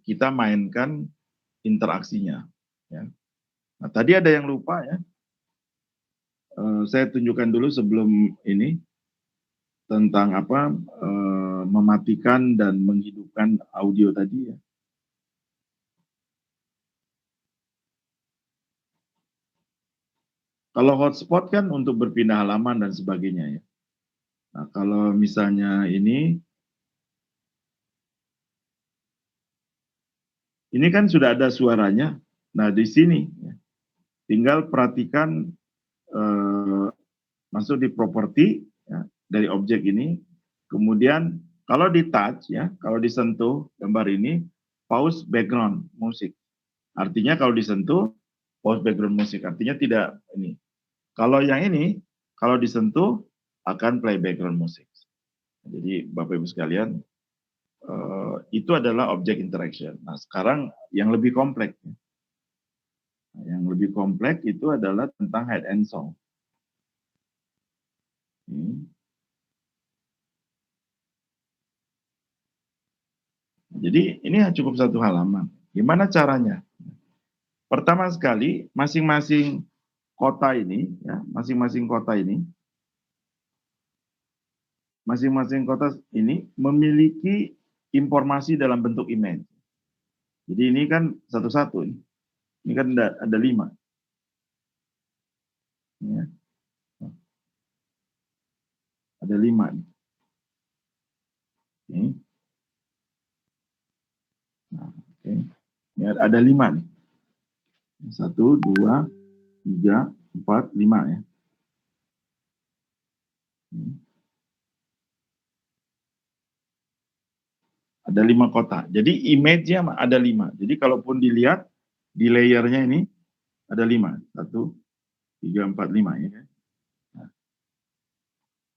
kita mainkan interaksinya. Ya. Nah, tadi ada yang lupa ya. Saya tunjukkan dulu sebelum ini tentang mematikan dan menghidupkan audio tadi ya. Kalau hotspot kan untuk berpindah halaman dan sebagainya ya. Nah, kalau misalnya ini kan sudah ada suaranya. Nah, di sini ya, tinggal perhatikan masuk di properti ya, dari objek ini, kemudian kalau di touch ya, kalau disentuh gambar ini, pause background musik. Artinya kalau disentuh, pause background musik. Artinya tidak ini. Kalau yang ini, kalau disentuh akan play background musik. Jadi Bapak Ibu sekalian, itu adalah objek interaction. Nah sekarang yang lebih kompleks. Yang lebih kompleks itu adalah tentang head and sound. Jadi ini cukup satu halaman. Gimana caranya? Pertama sekali, masing-masing kota ini, ya, masing-masing kota ini memiliki informasi dalam bentuk image. Jadi ini kan satu-satu, ini kan ada 5. Ya. Ada 5. Ini. Nah, oke. Ini ada 5 nih. 1, 2, 3, 4, 5 ya. Ada 5 kota. Jadi image-nya ada 5. Jadi kalaupun dilihat di layernya ini ada 5. 1, 3, 4, 5 ya. Nah,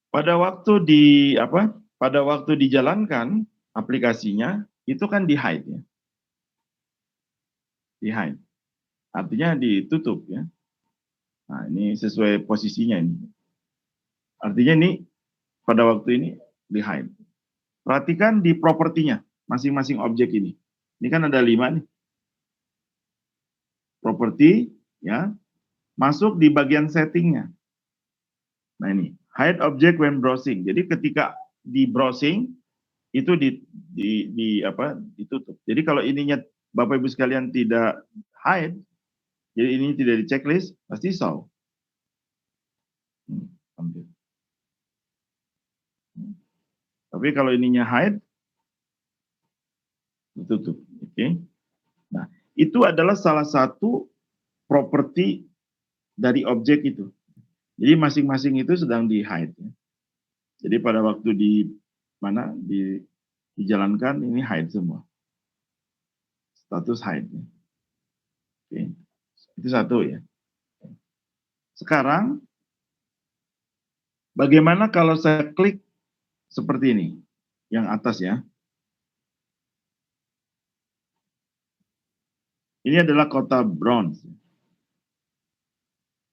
pada waktu pada waktu dijalankan aplikasinya itu kan di hide ya. Di hide. Artinya ditutup ya. Nah, ini sesuai posisinya ini. Artinya ini pada waktu ini di hide. Perhatikan di propertinya masing-masing objek ini. Ini kan ada 5 nih. Properti ya. Masuk di bagian settingnya. Nah ini, hide object when browsing. Jadi ketika di browsing itu ditutup. Jadi kalau ininya Bapak Ibu sekalian tidak hide, jadi ini tidak di checklist, pasti show. Tapi kalau ininya hide, ditutup. Oke. Nah, itu adalah salah satu properti dari objek itu. Jadi masing-masing itu sedang di hide. Jadi pada waktu dijalankan ini hide semua. Status hide. Oke. Itu satu ya. Sekarang bagaimana kalau saya klik seperti ini? Yang atas ya. Ini adalah kota bronze.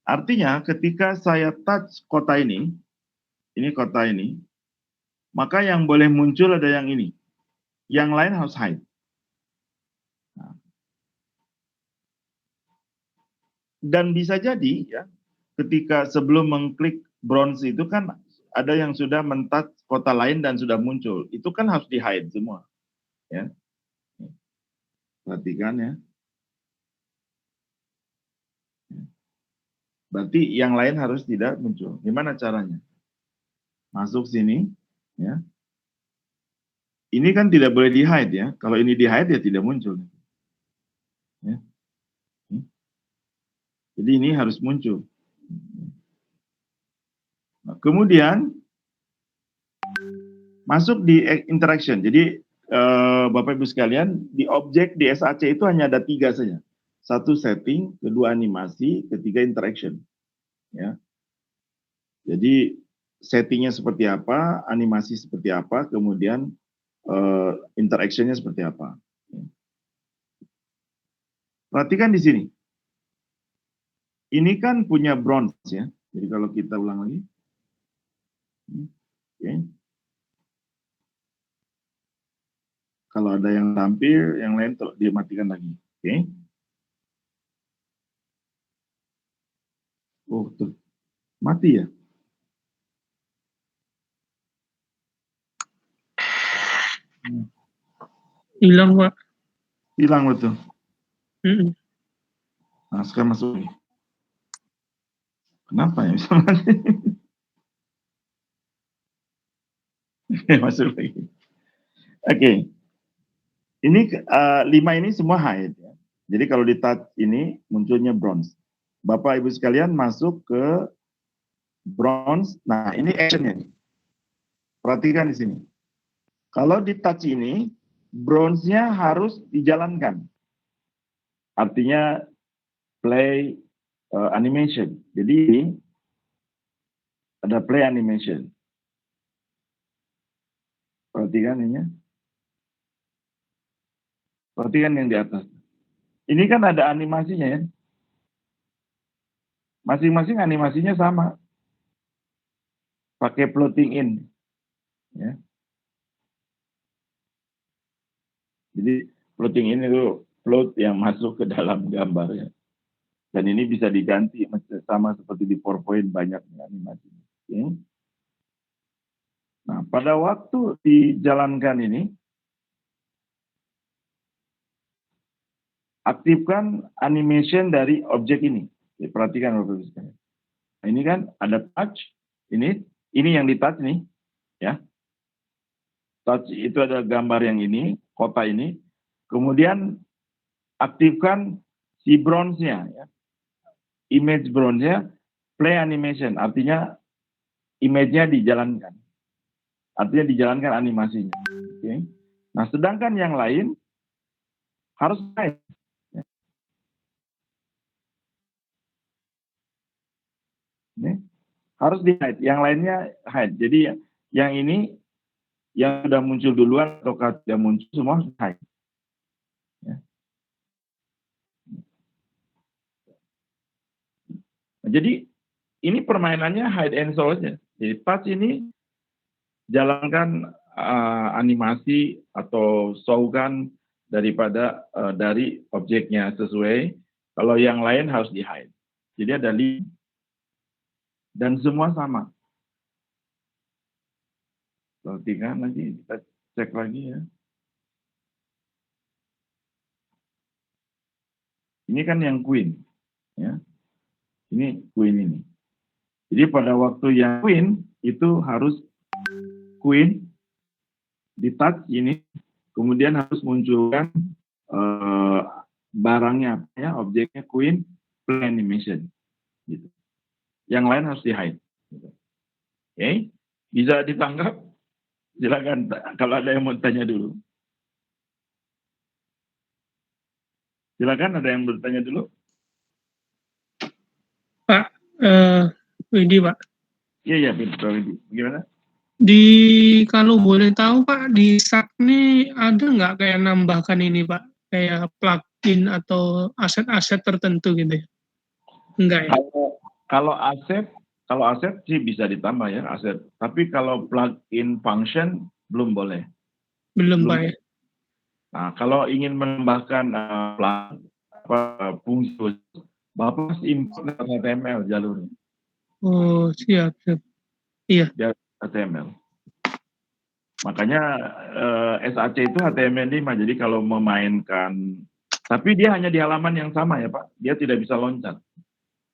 Artinya ketika saya touch kota ini kota ini, maka yang boleh muncul ada yang ini. Yang lain harus hide. Nah. Dan bisa jadi ya, ketika sebelum mengklik bronze itu kan ada yang sudah men-touch kota lain dan sudah muncul. Itu kan harus di hide semua. Ya. Perhatikan ya. Berarti yang lain harus tidak muncul. Gimana caranya? Masuk sini, ya. Ini kan tidak boleh di hide ya. Kalau ini di hide ya tidak muncul. Ya. Jadi ini harus muncul. Nah, kemudian masuk di interaction. Jadi Bapak Ibu sekalian, di objek di SAC itu hanya ada 3 saja. 1 setting, kedua animasi, ketiga interaction. Ya. Jadi settingnya seperti apa, animasi seperti apa, kemudian interaction-nya seperti apa. Perhatikan di sini. Ini kan punya bronze ya. Jadi kalau kita ulang lagi. Oke. Kalau ada yang tampil, yang lain dimatikan lagi. Oke. Oh, tuh. Mati ya? Hilang, Pak. Hilang betul. Mm-mm. Nah, sekarang masuk lagi. Kenapa ya bisa mati? Masuk lagi. Oke. Ini 5 ini semua hide ya. Jadi kalau di touch ini munculnya bronze. Bapak Ibu sekalian masuk ke bronze. Nah, ini actionnya nih. Perhatikan di sini. Kalau di touch ini, bronze-nya harus dijalankan. Artinya play animation. Jadi ini ada play animation. Perhatikan ini. Perhatikan yang di atas. Ini kan ada animasinya ya. Masing-masing animasinya sama. Pakai floating in. Ya. Jadi floating in itu float yang masuk ke dalam gambar ya. Dan ini bisa diganti sama seperti di PowerPoint banyak animasinya. Oke. Nah, pada waktu dijalankan ini, aktifkan animation dari objek ini. Ya, perhatikan Bapak Ibu sekalian. Nah, ini kan ada touch, ini yang di touch nih, ya. Touch itu ada gambar yang ini, kota ini. Kemudian aktifkan si bronze-nya, ya. Image bronze-nya, play animation, artinya image-nya dijalankan. Artinya dijalankan animasinya. Oke. Nah, sedangkan yang lain harus hide. Ini harus di hide. Yang lainnya hide. Jadi yang ini yang sudah muncul duluan atau tidak muncul semua harus hide. Ya. Nah, jadi ini permainannya hide and seek aja. Jadi touch ini jalankan animasi atau show-kan daripada dari objeknya sesuai. Kalau yang lain harus di hide. Jadi ada link dan semua sama. Perhatikan lagi, kita cek lagi ya. Ini kan yang queen, ya. Ini queen ini. Jadi pada waktu yang queen itu harus queen di touch ini, kemudian harus munculkan barangnya, ya, objeknya queen play animation. Gitu. Yang lain harus di hide. Gitu. Oke, bisa ditangkap? Silakan kalau ada yang mau tanya dulu. Silakan ada yang bertanya dulu. Pak, Widi Pak. Iya, betul. Gimana? Kalau boleh tahu Pak, di SAC ini ada nggak kayak nambahkan ini Pak? Kayak plugin atau aset-aset tertentu gitu ya? Enggak ya? Kalau aset sih bisa ditambah ya aset. Tapi kalau plug-in function belum boleh. Belum Pak ya? Nah, kalau ingin menambahkan fungsi, Bapak import HTML jalurnya. Oh, siap. Iya. Dia HTML. Makanya SAC itu HTML5. Jadi kalau memainkan, tapi dia hanya di halaman yang sama ya Pak. Dia tidak bisa loncat.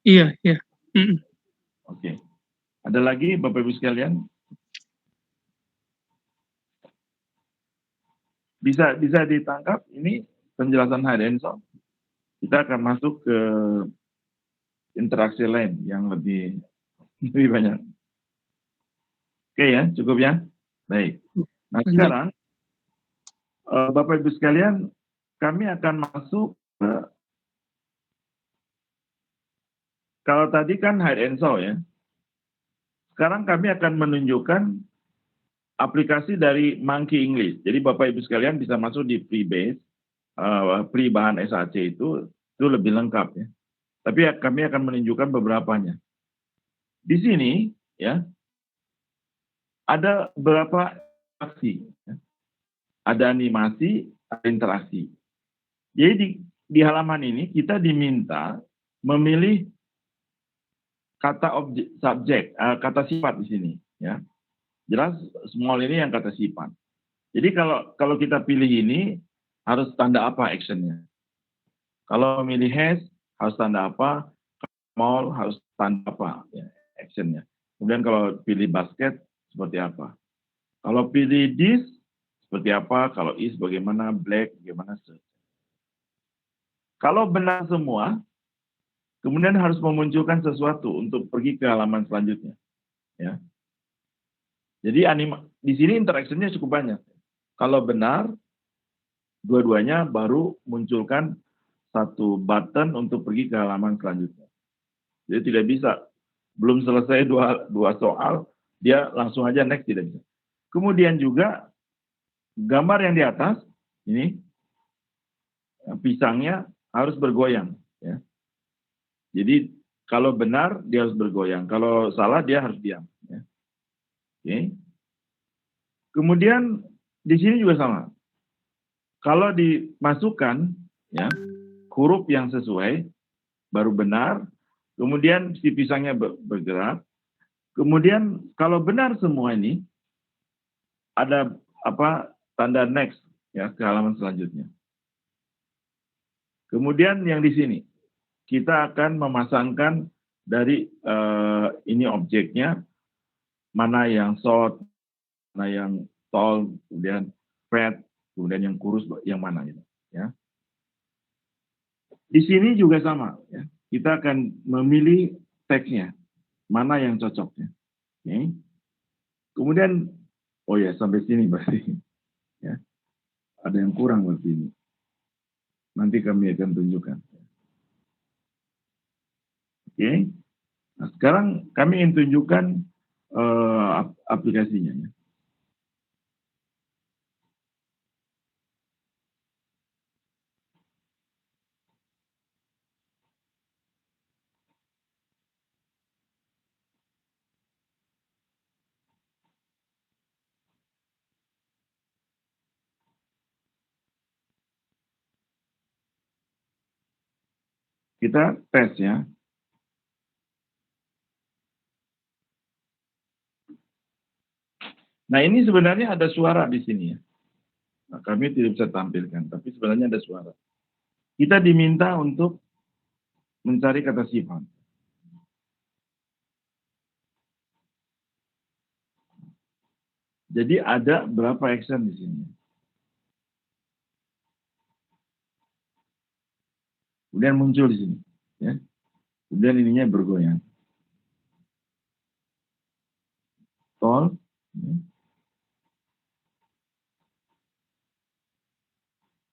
Iya. Oke. Ada lagi Bapak Ibu sekalian? Bisa ditangkap ini penjelasan hide and seek. Kita akan masuk ke interaksi lain yang lebih banyak. Oke ya, cukup ya. Baik. Nah sekarang Bapak Ibu sekalian, kami akan masuk ke, kalau tadi kan hide and seek ya. Sekarang kami akan menunjukkan aplikasi dari Monkey English. Jadi Bapak Ibu sekalian bisa masuk di Freebase, free bahan SAC itu lebih lengkap ya. Tapi kami akan menunjukkan beberapanya. Di sini ya ada beberapa aksi, ya. Ada animasi, ada interaksi. Jadi di halaman ini kita diminta memilih kata subjek, kata sifat di sini ya. Jelas small ini yang kata sifat. Jadi kalau kita pilih ini harus tanda apa actionnya. Kalau memilih has harus tanda apa, small harus tanda apa ya, actionnya. Kemudian kalau pilih basket seperti apa. Kalau pilih this seperti apa, kalau is bagaimana, black bagaimana. Kalau benar semua, kemudian harus memunculkan sesuatu untuk pergi ke halaman selanjutnya. Ya. Jadi di sini interaksinya cukup banyak. Kalau benar, dua-duanya baru munculkan satu button untuk pergi ke halaman selanjutnya. Jadi tidak bisa, belum selesai dua soal, dia langsung aja next, tidak bisa. Kemudian juga gambar yang di atas, ini pisangnya harus bergoyang. Ya. Jadi kalau benar dia harus bergoyang, kalau salah dia harus diam. Ya. Oke. Kemudian di sini juga sama. Kalau dimasukkan ya huruf yang sesuai baru benar, kemudian si pisangnya bergerak. Kemudian kalau benar semua ini ada tanda next ya ke halaman selanjutnya. Kemudian yang di sini kita akan memasangkan dari ini objeknya mana yang short, mana yang tall, kemudian fat, kemudian yang kurus yang mana gitu ya. Di sini juga sama ya. Kita akan memilih teksnya mana yang cocok ya. Oke. Kemudian oh ya sampai sini berarti ya. Ada yang kurang berarti ini. Nanti kami akan tunjukkan. Oke. Nah, sekarang kami ingin tunjukkan aplikasinya ya. Kita tes ya. Nah ini sebenarnya ada suara di sini ya. Nah, kami tidak bisa tampilkan, tapi sebenarnya ada suara. Kita diminta untuk mencari kata sifat. Jadi ada berapa action di sini. Kemudian muncul di sini. Ya. Kemudian ininya bergoyang. Tol. Ya.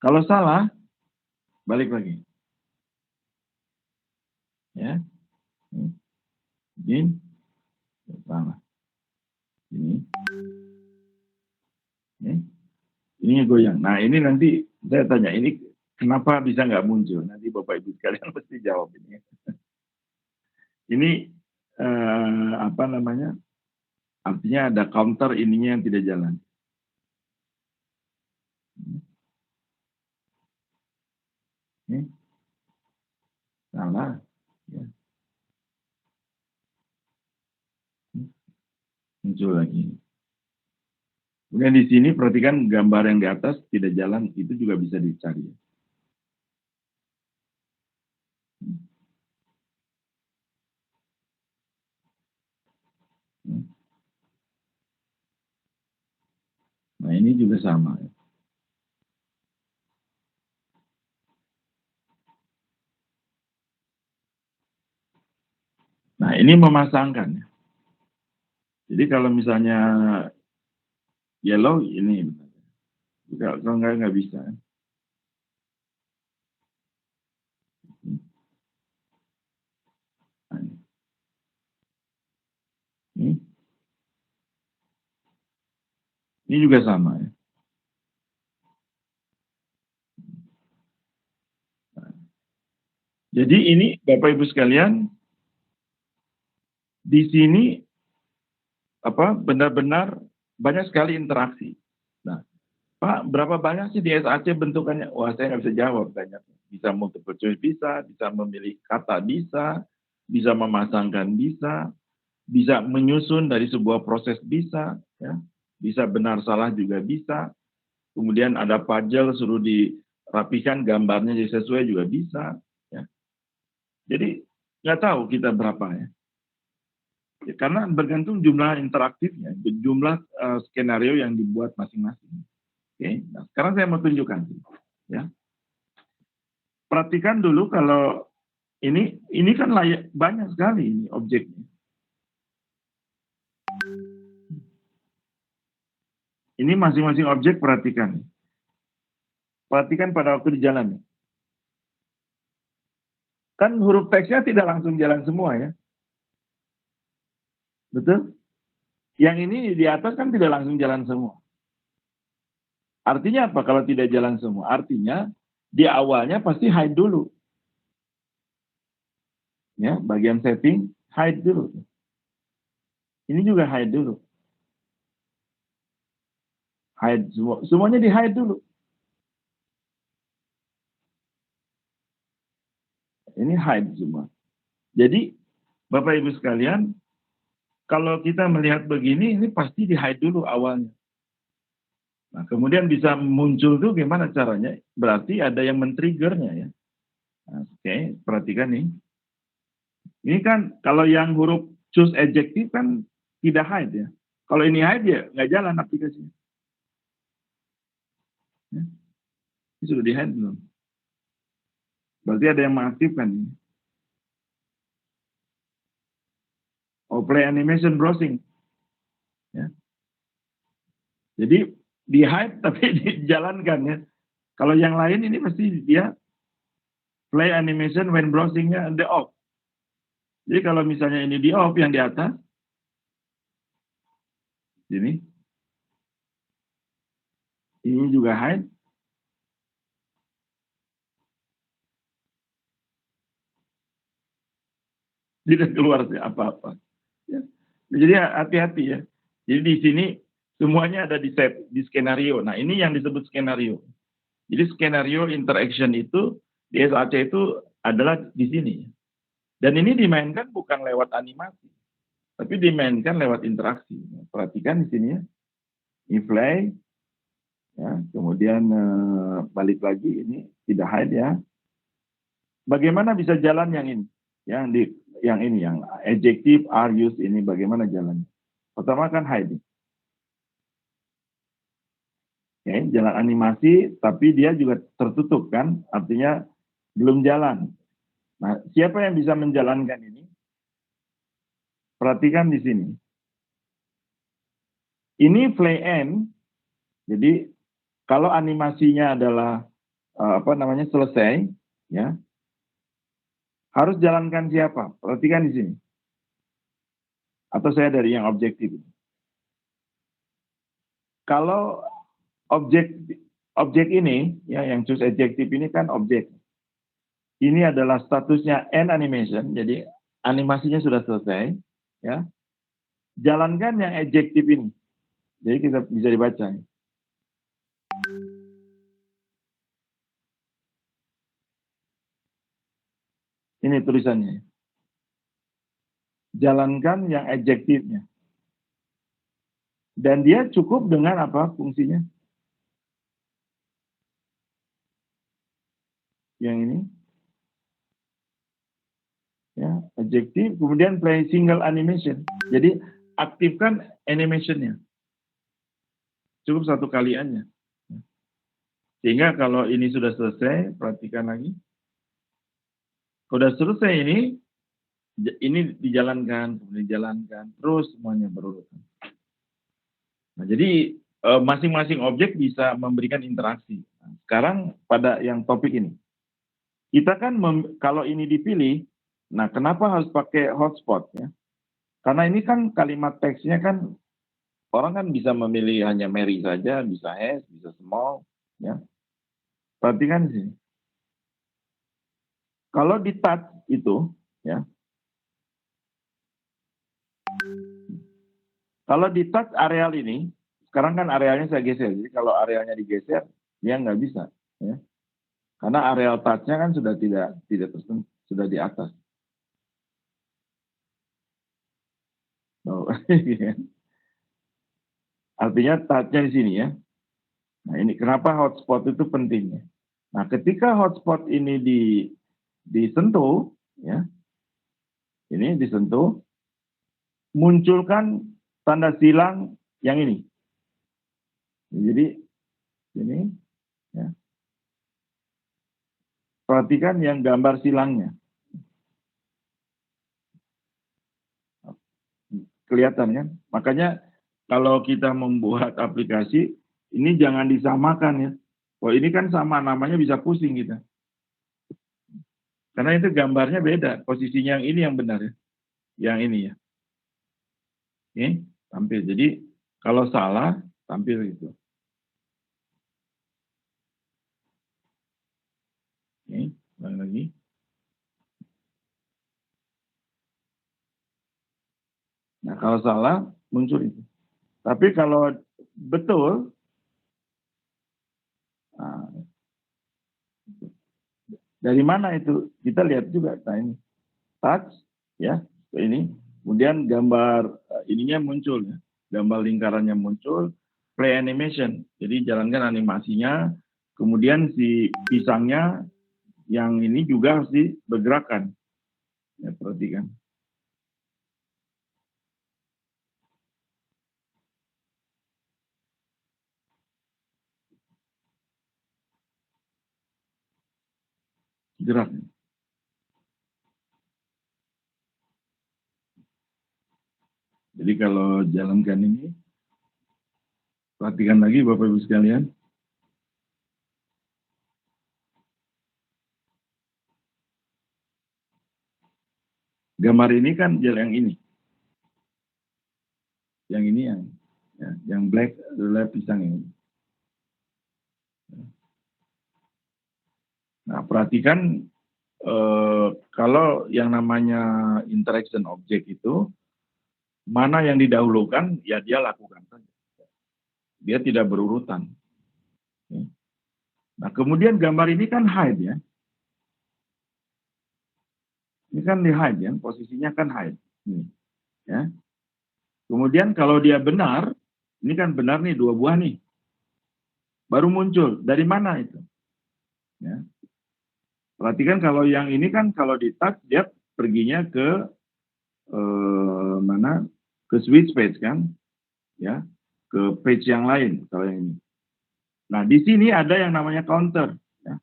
Kalau salah, balik lagi. Ya. Ini. Salah. Ini. Ya. Ininya goyang. Nah ini nanti saya tanya, ini kenapa bisa nggak muncul? Nanti Bapak Ibu sekalian pasti jawab ini. Ini apa namanya? Artinya ada counter ininya yang tidak jalan. Ini salah. Ya. Muncul lagi. Kemudian di sini perhatikan gambar yang di atas tidak jalan, itu juga bisa dicari. Nah ini juga sama. Nah ini memasangkan. Jadi kalau misalnya yellow ini, kalau nggak bisa. Nah, ini juga sama ya. Jadi ini Bapak Ibu sekalian, di sini benar-benar banyak sekali interaksi. Nah, Pak, berapa banyak sih di SAC bentukannya? Wah, saya nggak bisa jawab banyak. Bisa multiple choice bisa memilih kata bisa memasangkan bisa menyusun dari sebuah proses bisa, ya. Bisa benar salah juga bisa. Kemudian ada puzzle suruh dirapikan gambarnya jadi sesuai juga bisa. Ya. Jadi nggak tahu kita berapa ya. Ya, karena bergantung jumlah interaktifnya, jumlah skenario yang dibuat masing-masing. Oke, nah, sekarang saya mau tunjukkan, ya. perhatikan dulu kalau ini kan banyak sekali ini objeknya. Ini masing-masing objek perhatikan. Perhatikan pada waktu di jalan. Kan huruf teksnya tidak langsung jalan semua ya. Betul? Yang ini di atas kan tidak langsung jalan semua. Artinya apa kalau tidak jalan semua? Artinya di awalnya pasti hide dulu. Ya, bagian setting hide dulu. Ini juga hide dulu. Hide semua. Semuanya di hide dulu. Ini hide semua. Jadi Bapak Ibu sekalian, kalau kita melihat begini, ini pasti di hide dulu awalnya. Nah, kemudian bisa muncul tuh gimana caranya? Berarti ada yang men-triggernya ya. Nah, oke, perhatikan nih. Ini kan kalau yang huruf choose adjective kan tidak hide ya. Kalau ini hide ya nggak jalan aplikasinya. Ya. Ini sudah di hide belum? Berarti ada yang mengaktifkan ini. Oh, play animation browsing. Ya. Jadi di hide tapi dijalankan ya. Kalau yang lain ini pasti dia play animation when browsingnya the off. Jadi kalau misalnya ini di off yang di atas, ini juga hide. Tidak keluar apa-apa. Ya. Jadi hati-hati ya. Jadi di sini semuanya ada di skenario. Nah ini yang disebut skenario. Jadi skenario interaction itu di SAC itu adalah di sini. Dan ini dimainkan bukan lewat animasi, tapi dimainkan lewat interaksi. Perhatikan di sini ya. Ini play, ya, kemudian balik lagi ini tidak hide ya. Bagaimana bisa jalan yang ini? Yang adjective are used ini bagaimana jalannya? Pertama kan hide. Ya, jalan animasi tapi dia juga tertutup kan, artinya belum jalan. Nah, siapa yang bisa menjalankan ini? Perhatikan di sini. Ini play end. Jadi kalau animasinya adalah selesai, ya. Harus jalankan siapa? Perhatikan di sini. Atau saya dari yang objektif. Kalau objek ini ya yang choose adjective ini kan objek. Ini adalah statusnya end animation, jadi animasinya sudah selesai, ya. Jalankan yang adjektif ini. Jadi kita bisa dibaca. Ini tulisannya. Jalankan yang adjektifnya. Dan dia cukup dengan apa fungsinya? Yang ini. Ya, adjektif, kemudian play single animation. Jadi aktifkan animationnya. Cukup satu kaliannya. Sehingga kalau ini sudah selesai, perhatikan lagi. Sudah selesai ini dijalankan, kemudian dijalankan, terus semuanya berurutan. Nah, jadi masing-masing objek bisa memberikan interaksi. Nah, sekarang pada yang topik ini. Kita kan kalau ini dipilih, nah kenapa harus pakai hotspot ya? Karena ini kan kalimat teksnya kan orang kan bisa memilih hanya Mary saja, bisa S, bisa small, ya. Perhatikan di sini. Kalau di touch itu, ya. Kalau di touch areal ini, sekarang kan arealnya saya geser. Jadi kalau arealnya digeser, dia nggak bisa, ya. Karena areal touch-nya kan sudah tidak tersentuh, sudah di atas. Oh, artinya touch-nya di sini ya. Nah ini kenapa hotspot itu pentingnya. Nah ketika hotspot ini disentuh, ya, ini disentuh, munculkan tanda silang yang ini. Jadi ini, ya. perhatikan yang gambar silangnya. Kelihatan kan? Makanya kalau kita membuat aplikasi, ini jangan disamakan ya. Oh ini kan sama, namanya bisa pusing kita. Karena itu gambarnya beda, posisinya yang ini yang benar ya. Yang ini ya. Oke, tampil. Jadi kalau salah, tampil gitu. Oke, ulang lagi. Nah, kalau salah, muncul itu. Tapi kalau betul, nah, dari mana itu? Kita lihat juga. Nah, ini touch, ya, ini. Kemudian gambar ininya muncul, ya. Gambar lingkarannya muncul. Play animation, jadi jalankan animasinya. Kemudian si pisangnya yang ini juga harus bergerakan. Ya, perhatikan. Gerak. Jadi kalau jalankan ini, perhatikan lagi Bapak Ibu sekalian. Gambar ini kan yang ini. Yang ini yang black adalah pisang ini. Nah, perhatikan kalau yang namanya interaction object itu, mana yang didahulukan, ya dia lakukan saja. Dia tidak berurutan. Nah, kemudian gambar ini kan hide ya. Ini kan di hide ya, posisinya kan hide. Ini, ya. Kemudian kalau dia benar, ini kan benar nih, 2 buah nih. Baru muncul. Dari mana itu? Ya. Perhatikan kalau yang ini kan kalau di touch dia perginya ke mana? Ke switch page kan? Ya. Ke page yang lain kalau yang ini. Nah, di sini ada yang namanya counter. Ya.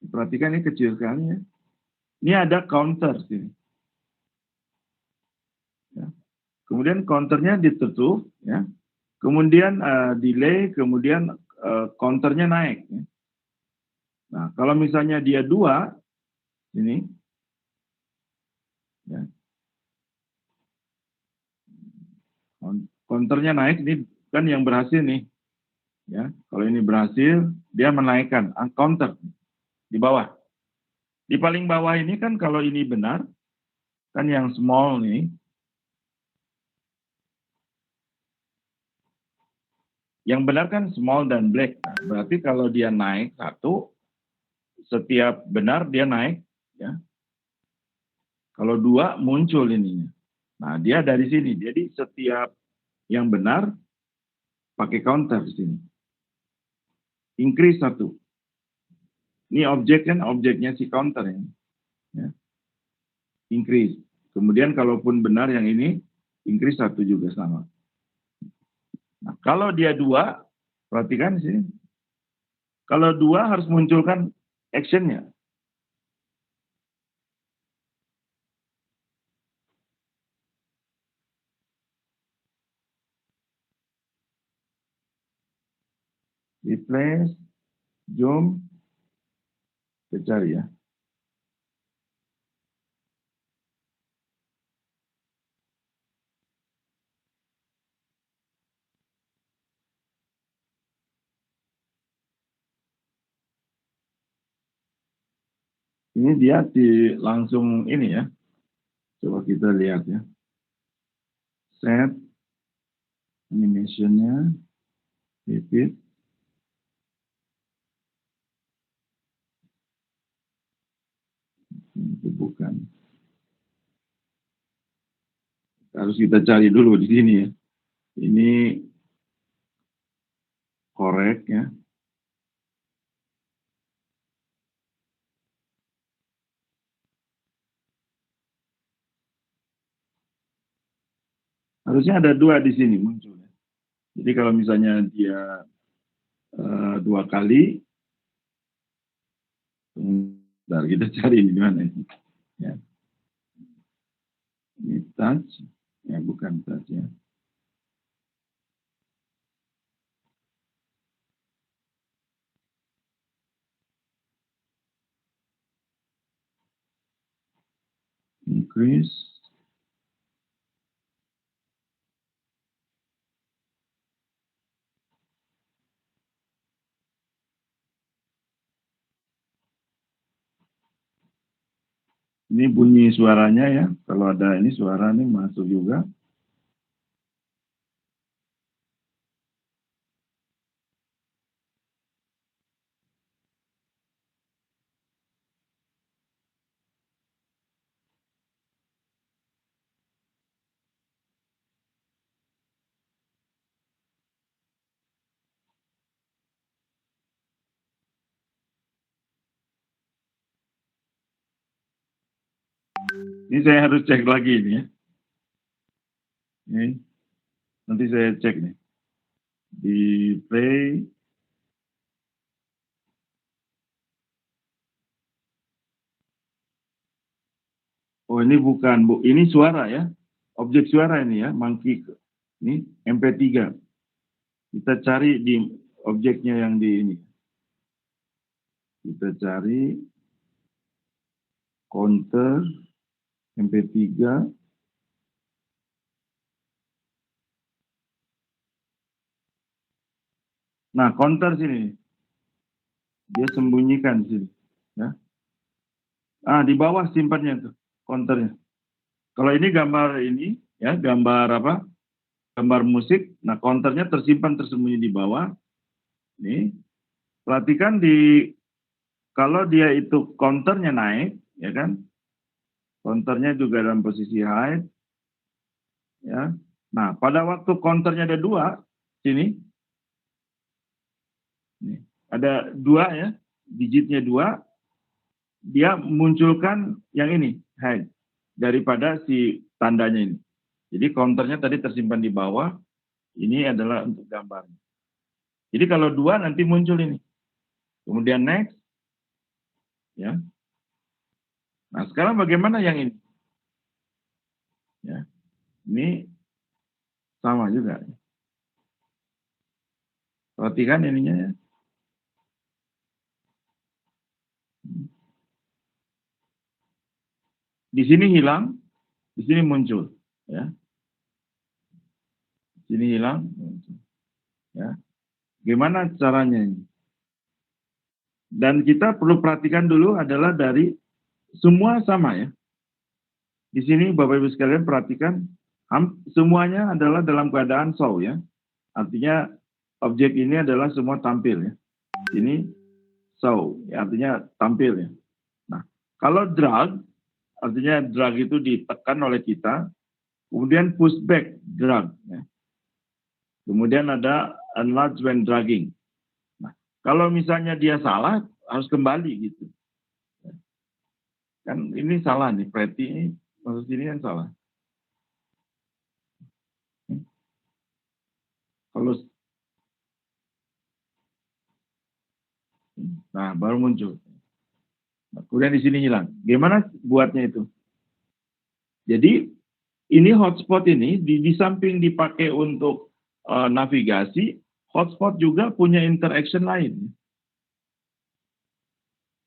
Perhatikan ini kecil sekali ya. Ini ada counter sini. Ya. Kemudian counternya ditutup, ya. Kemudian delay, kemudian counternya naik. Ya. Nah, kalau misalnya dia 2, ini, ya. Counternya naik, ini kan yang berhasil nih. Ya, kalau ini berhasil, dia menaikkan counter di bawah. Di paling bawah ini kan kalau ini benar, kan yang small nih. Yang benar kan small dan black. Nah, berarti kalau dia naik 1, setiap benar dia naik. Ya. Kalau 2 muncul ininya. Nah, dia dari sini. Jadi setiap yang benar pakai counter di sini. Increase 1. Ini objek kan, objeknya si counter ini. Ya. Increase. Kemudian kalaupun benar yang ini, increase 1 juga sama. Nah, kalau dia 2, perhatikan di sini. Kalau 2 harus munculkan actionnya. Replace, zoom, kita cari ya. Ini dia langsung ini ya. Coba kita lihat ya. Set animationnya, repeat. Itu bukan. Harus kita cari dulu di sini ya. Ini korek ya. Harusnya ada 2 di sini muncul. Ya. Jadi kalau misalnya dia 2 kali, 2 kali, 2 kali, 2 kali. Bentar, kita cari di mana ini. Ya. Ini touch, ya bukan touch ya. Increase. Ini bunyi suaranya ya. Kalau ada ini suara ini masuk juga. Ini saya harus cek lagi ini ya. Ini. Nanti saya cek nih. Di play. Oh ini bukan, Bu. Ini suara ya. Objek suara ini ya, monkey. Ini MP3. Kita cari di objeknya yang di ini. Kita cari counter MP3. Nah, counter sini. Dia sembunyikan di sini. Ya. Di bawah simpannya tuh, counternya. Kalau ini gambar ini, ya, gambar apa? Gambar musik. Nah, counternya tersimpan tersembunyi di bawah. Nih, perhatikan kalau dia itu counternya naik, ya kan? Counternya juga dalam posisi high, ya. Nah, pada waktu counternya ada 2, sini, nih, ada 2 ya, digitnya 2, dia munculkan yang ini, high, daripada si tandanya ini. Jadi counternya tadi tersimpan di bawah, ini adalah untuk gambar. Jadi kalau 2 nanti muncul ini. Kemudian next. Ya. Nah, sekarang bagaimana yang ini? Ya. Ini sama juga. Perhatikan ininya ya. Di sini hilang, di sini muncul, ya. Di sini hilang, muncul. Ya. Gimana caranya ini? Dan kita perlu perhatikan dulu adalah dari semua sama ya. Di sini Bapak Ibu sekalian perhatikan semuanya adalah dalam keadaan show ya. Artinya objek ini adalah semua tampil ya. Ini show, ya, artinya tampil ya. Nah, kalau drag, artinya drag itu ditekan oleh kita, kemudian push back drag. Ya. Kemudian ada enlarge when dragging. Nah, kalau misalnya dia salah, harus kembali gitu. Kan ini salah nih, pretty ini, maksud ini kan salah. Kalau nah baru muncul. Nah, kemudian di sini hilang. Gimana buatnya itu? Jadi ini hotspot ini di samping dipakai untuk navigasi, hotspot juga punya interaction lain.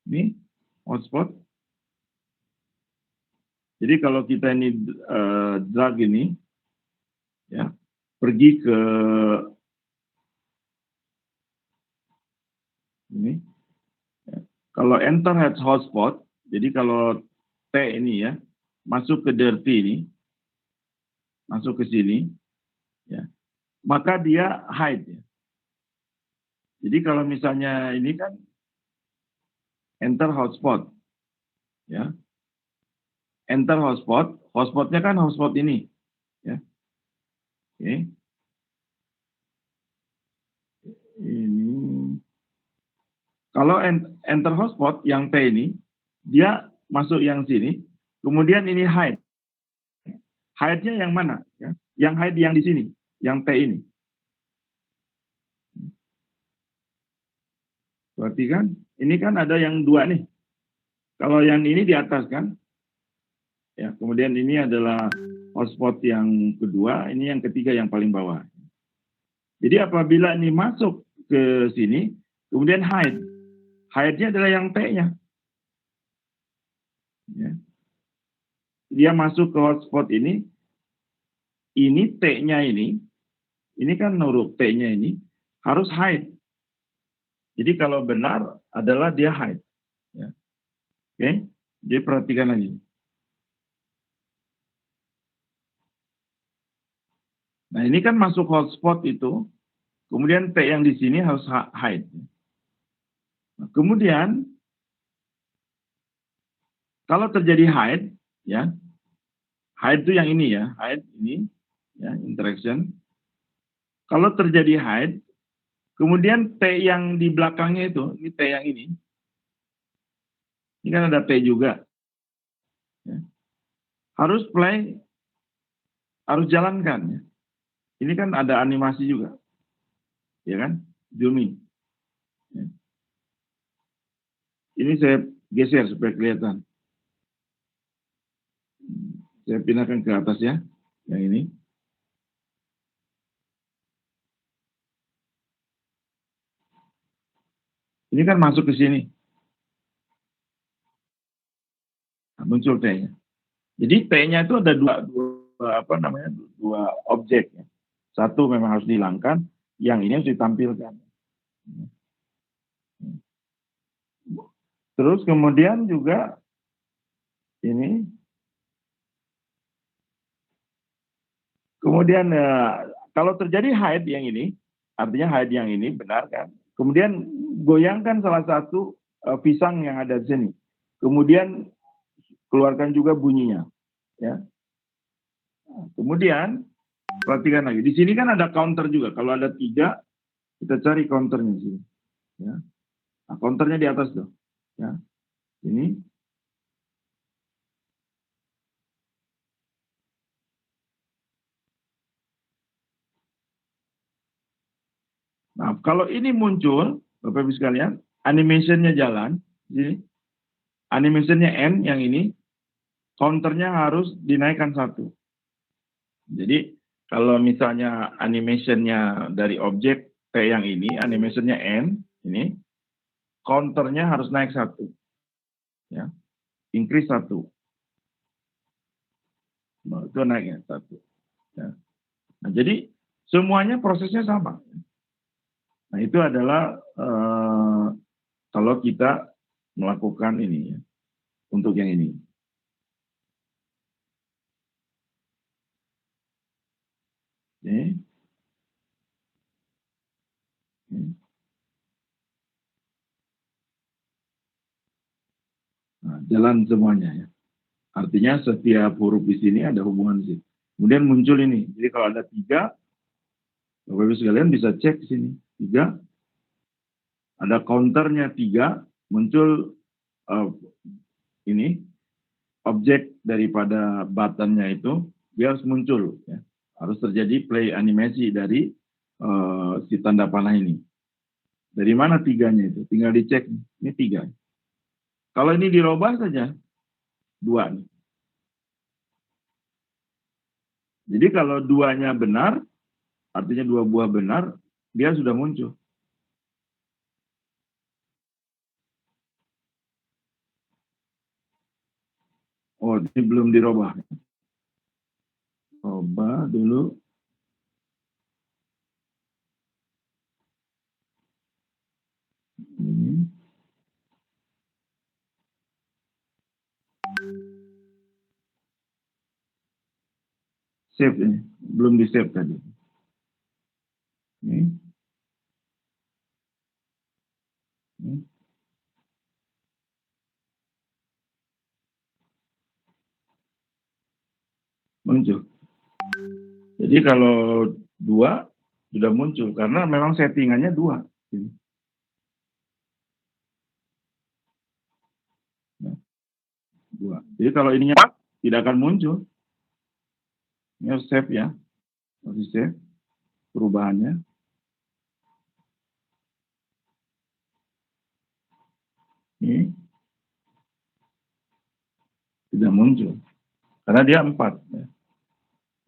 Ini hotspot. Jadi kalau kita ini drag ini, ya pergi ke ini. Ya. Kalau enter head hotspot, jadi kalau T ini ya masuk ke dirty ini, masuk ke sini, ya, maka dia hide. Ya. Jadi kalau misalnya ini kan enter hotspot, ya, enter hotspot, hotspotnya kan hotspot ini, ya, oke, ini, kalau enter hotspot yang T ini, dia masuk yang sini, kemudian ini hide. Hide-nya yang mana? Ya? Yang hide yang di sini, yang T ini. Berarti kan, ini kan ada yang 2 nih, Kalau yang ini di atas kan, ya. Kemudian ini adalah hotspot yang kedua, ini yang ketiga yang paling bawah. Jadi apabila ini masuk ke sini, kemudian hide-nya adalah yang T-nya. Ya. Dia masuk ke hotspot ini T-nya ini kan huruf T-nya ini harus hide. Jadi kalau benar adalah dia hide. Ya. Oke, jadi perhatikan lagi. Nah ini kan masuk hotspot itu, kemudian T yang di sini harus hide. Nah, kemudian kalau terjadi hide, ya, hide itu yang ini ya, hide ini, ya, interaction. Kalau terjadi hide, kemudian T yang di belakangnya itu, ini T yang ini kan ada T juga. Ya. Harus play, harus jalankan. Ya. Ini kan ada animasi juga. Ya kan? Zooming. Ya. Ini saya geser supaya kelihatan. Saya pindahkan ke atas ya. Yang ini. Ini kan masuk ke sini. Nah, muncul T-nya. Jadi T-nya itu ada dua objek. Ya. Satu memang harus dihilangkan, yang ini harus ditampilkan. Terus kemudian juga ini. Kemudian kalau terjadi hide yang ini, artinya hide yang ini benar kan. Kemudian goyangkan salah satu pisang yang ada di sini. Kemudian keluarkan juga bunyinya. Ya. Kemudian perhatikan lagi. Di sini kan ada counter juga. Kalau ada 3, kita cari counternya di sini. Ya. Nah, counternya di atas tuh. Ya. Ini. Nah, kalau ini muncul, Bapak Ibu sekalian, animationnya jalan. Sini. Animationnya N yang ini, counternya harus dinaikkan 1. Jadi kalau misalnya animationnya dari objek T yang ini, animationnya N, ini, counternya harus naik 1. Ya. Increase 1. Nah, itu naiknya 1. Ya. Nah, jadi semuanya prosesnya sama. Nah, itu adalah kalau kita melakukan ini ya, untuk yang ini. Oke. Nah, jalan semuanya ya. Artinya setiap huruf di sini ada hubungan di sini. Kemudian muncul ini. Jadi kalau ada 3, Bapak Ibu sekalian bisa cek di sini. 3, ada counternya 3, muncul ini objek daripada buttonnya itu dia harus muncul. Ya. Harus terjadi play animasi dari si tanda panah ini. Dari mana 3-nya itu? Tinggal dicek. Ini 3. Kalau ini dirubah saja 2 nih. Jadi kalau 2-nya benar, artinya 2 buah benar, dia sudah muncul. Oh, ini belum dirubah. Coba dulu. Ini. Save ini. Belum di save tadi. Ini. Ini. Muncul. Jadi kalau 2 sudah muncul karena memang settingannya 2. Nah, 2. Jadi kalau ininya tidak akan muncul. Ini harus save ya. Harus save perubahannya. Ini. tidak muncul karena dia 4 ya.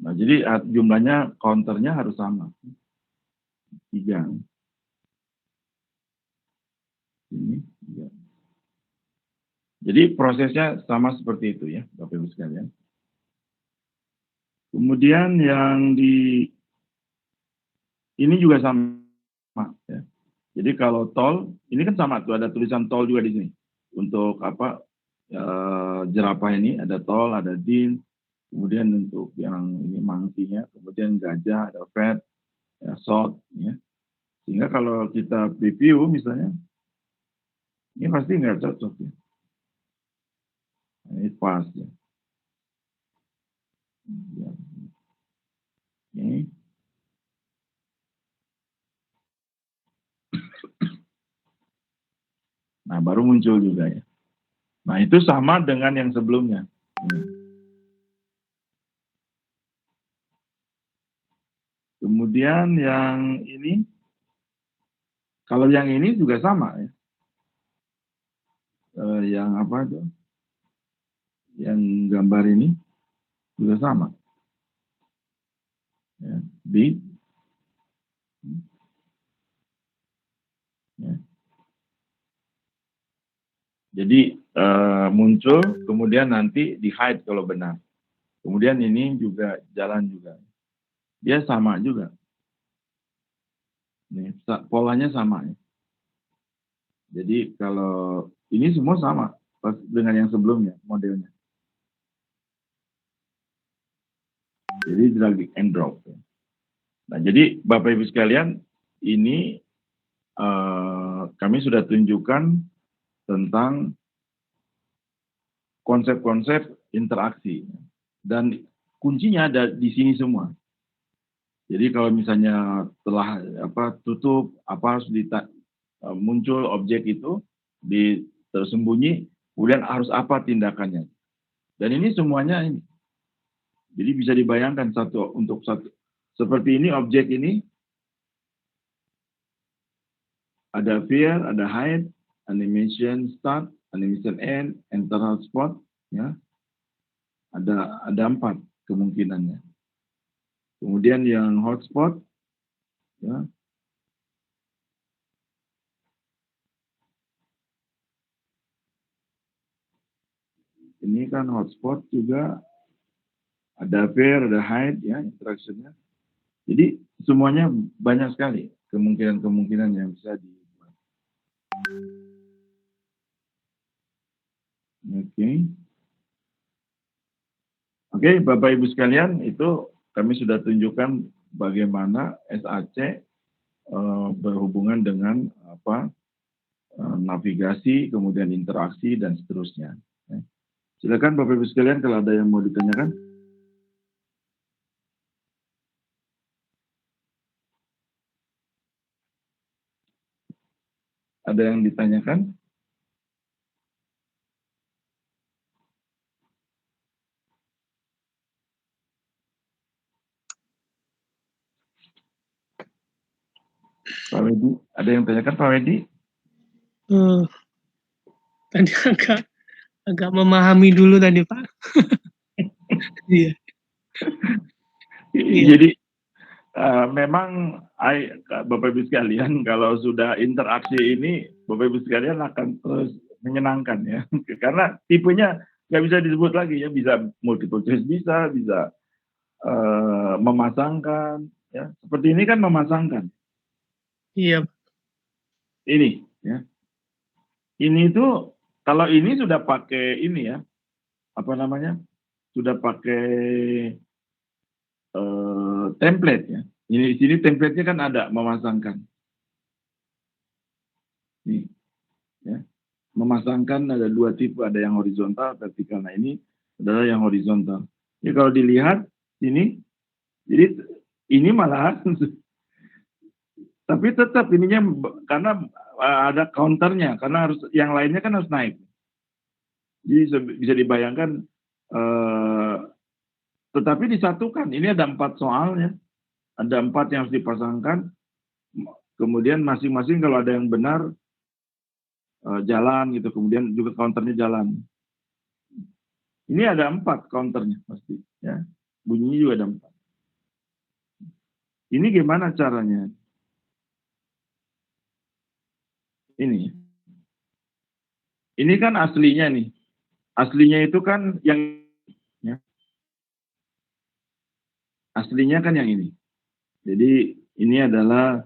Nah, jadi jumlahnya counternya harus sama 3 ini 3. Jadi prosesnya sama seperti itu ya Bapak Ibu sekalian. Kemudian yang ini juga sama ya. Jadi kalau tol ini kan sama tuh, ada tulisan tol juga di sini untuk apa jerapah ini ada tol, ada din. Kemudian untuk yang ini mangkinya, kemudian gajah, ada fat, ya, salt, ya. Sehingga kalau kita preview misalnya, ini pasti nggak cocok ya. Ini pas ya. Ini. Nah, baru muncul juga ya. Nah, itu sama dengan yang sebelumnya. Kemudian yang ini, kalau yang ini juga sama ya. Yang apa itu? Yang gambar ini juga sama. Ya, big. Ya. Jadi muncul, kemudian nanti di hide kalau benar. Kemudian ini juga jalan juga. Dia sama juga. Nih, polanya sama ya. Jadi kalau ini semua sama dengan yang sebelumnya modelnya. Jadi drag and drop. Nah, jadi Bapak Ibu sekalian, ini kami sudah tunjukkan tentang konsep-konsep interaksi dan kuncinya ada di sini semua. Jadi kalau misalnya telah tutup harus muncul objek itu tersembunyi, kemudian harus apa tindakannya. Dan ini semuanya ini. Jadi bisa dibayangkan satu seperti ini objek ini ada fear, ada hide, animation start, animation end, internal spot, ya. Ada 4 kemungkinannya. Kemudian yang hotspot, ya. Ini kan hotspot juga ada pair, ada hide, ya, interaksinya. Jadi semuanya banyak sekali kemungkinan-kemungkinan yang bisa dibuat. Oke, Bapak Ibu sekalian, itu kami sudah tunjukkan bagaimana SAC berhubungan dengan navigasi, kemudian interaksi dan seterusnya. Silakan Bapak Ibu sekalian kalau ada yang mau ditanyakan. Ada yang ditanyakan? Pak Wedi, ada yang tanyakan Pak Wedi? Tadi agak memahami dulu tadi Pak. Iya. Jadi memang Bapak Ibu sekalian kalau sudah interaksi ini Bapak Ibu sekalian akan terus menyenangkan ya. Karena tipenya nggak bisa disebut lagi ya, bisa multiple choice, bisa memasangkan ya. Seperti ini kan memasangkan. Iya. Ini ya. Ini tuh kalau ini sudah pakai ini ya. Apa namanya? Sudah pakai template ya. Ini di sini template-nya kan ada memasangkan. Nih, ya. Memasangkan ada 2 tipe, ada yang horizontal, vertikal. Nah, ini adalah yang horizontal. Jadi kalau dilihat ini, jadi ini malah tapi tetap ininya karena ada counternya, karena harus yang lainnya kan harus naik. Jadi bisa dibayangkan tetapi disatukan. Ini ada 4 soalnya. Ada 4 yang harus dipasangkan. Kemudian masing-masing kalau ada yang benar jalan gitu. Kemudian juga counternya jalan. Ini ada 4 counternya pasti, ya. Bunyinya juga ada 4. Ini gimana caranya? Ini kan aslinya nih. Aslinya itu kan yang ya. Aslinya kan yang ini. Jadi ini adalah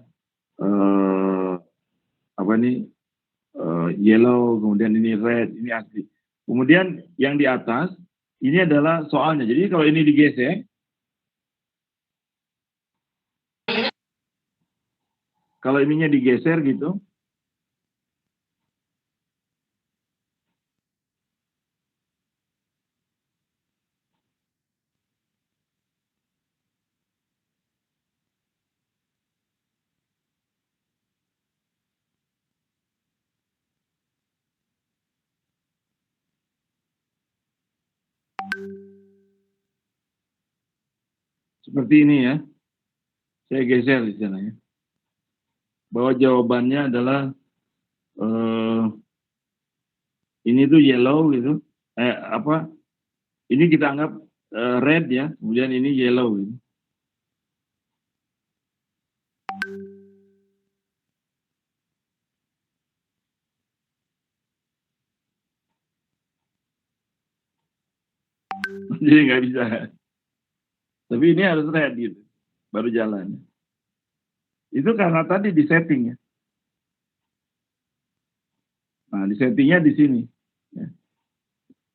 apa nih? Yellow, kemudian ini red, ini asli. Kemudian yang di atas ini adalah soalnya. Jadi kalau ini digeser, kalau ininya digeser gitu, seperti ini ya. Saya geser di sana ya. Bahwa jawabannya adalah ini tuh yellow gitu. Apa? Ini kita anggap red ya. Kemudian ini yellow gitu. Jadi nggak bisa. Tapi ini harus red gitu. Baru jalan. Itu karena tadi di setting ya. Nah, di settingnya di sini. Ya.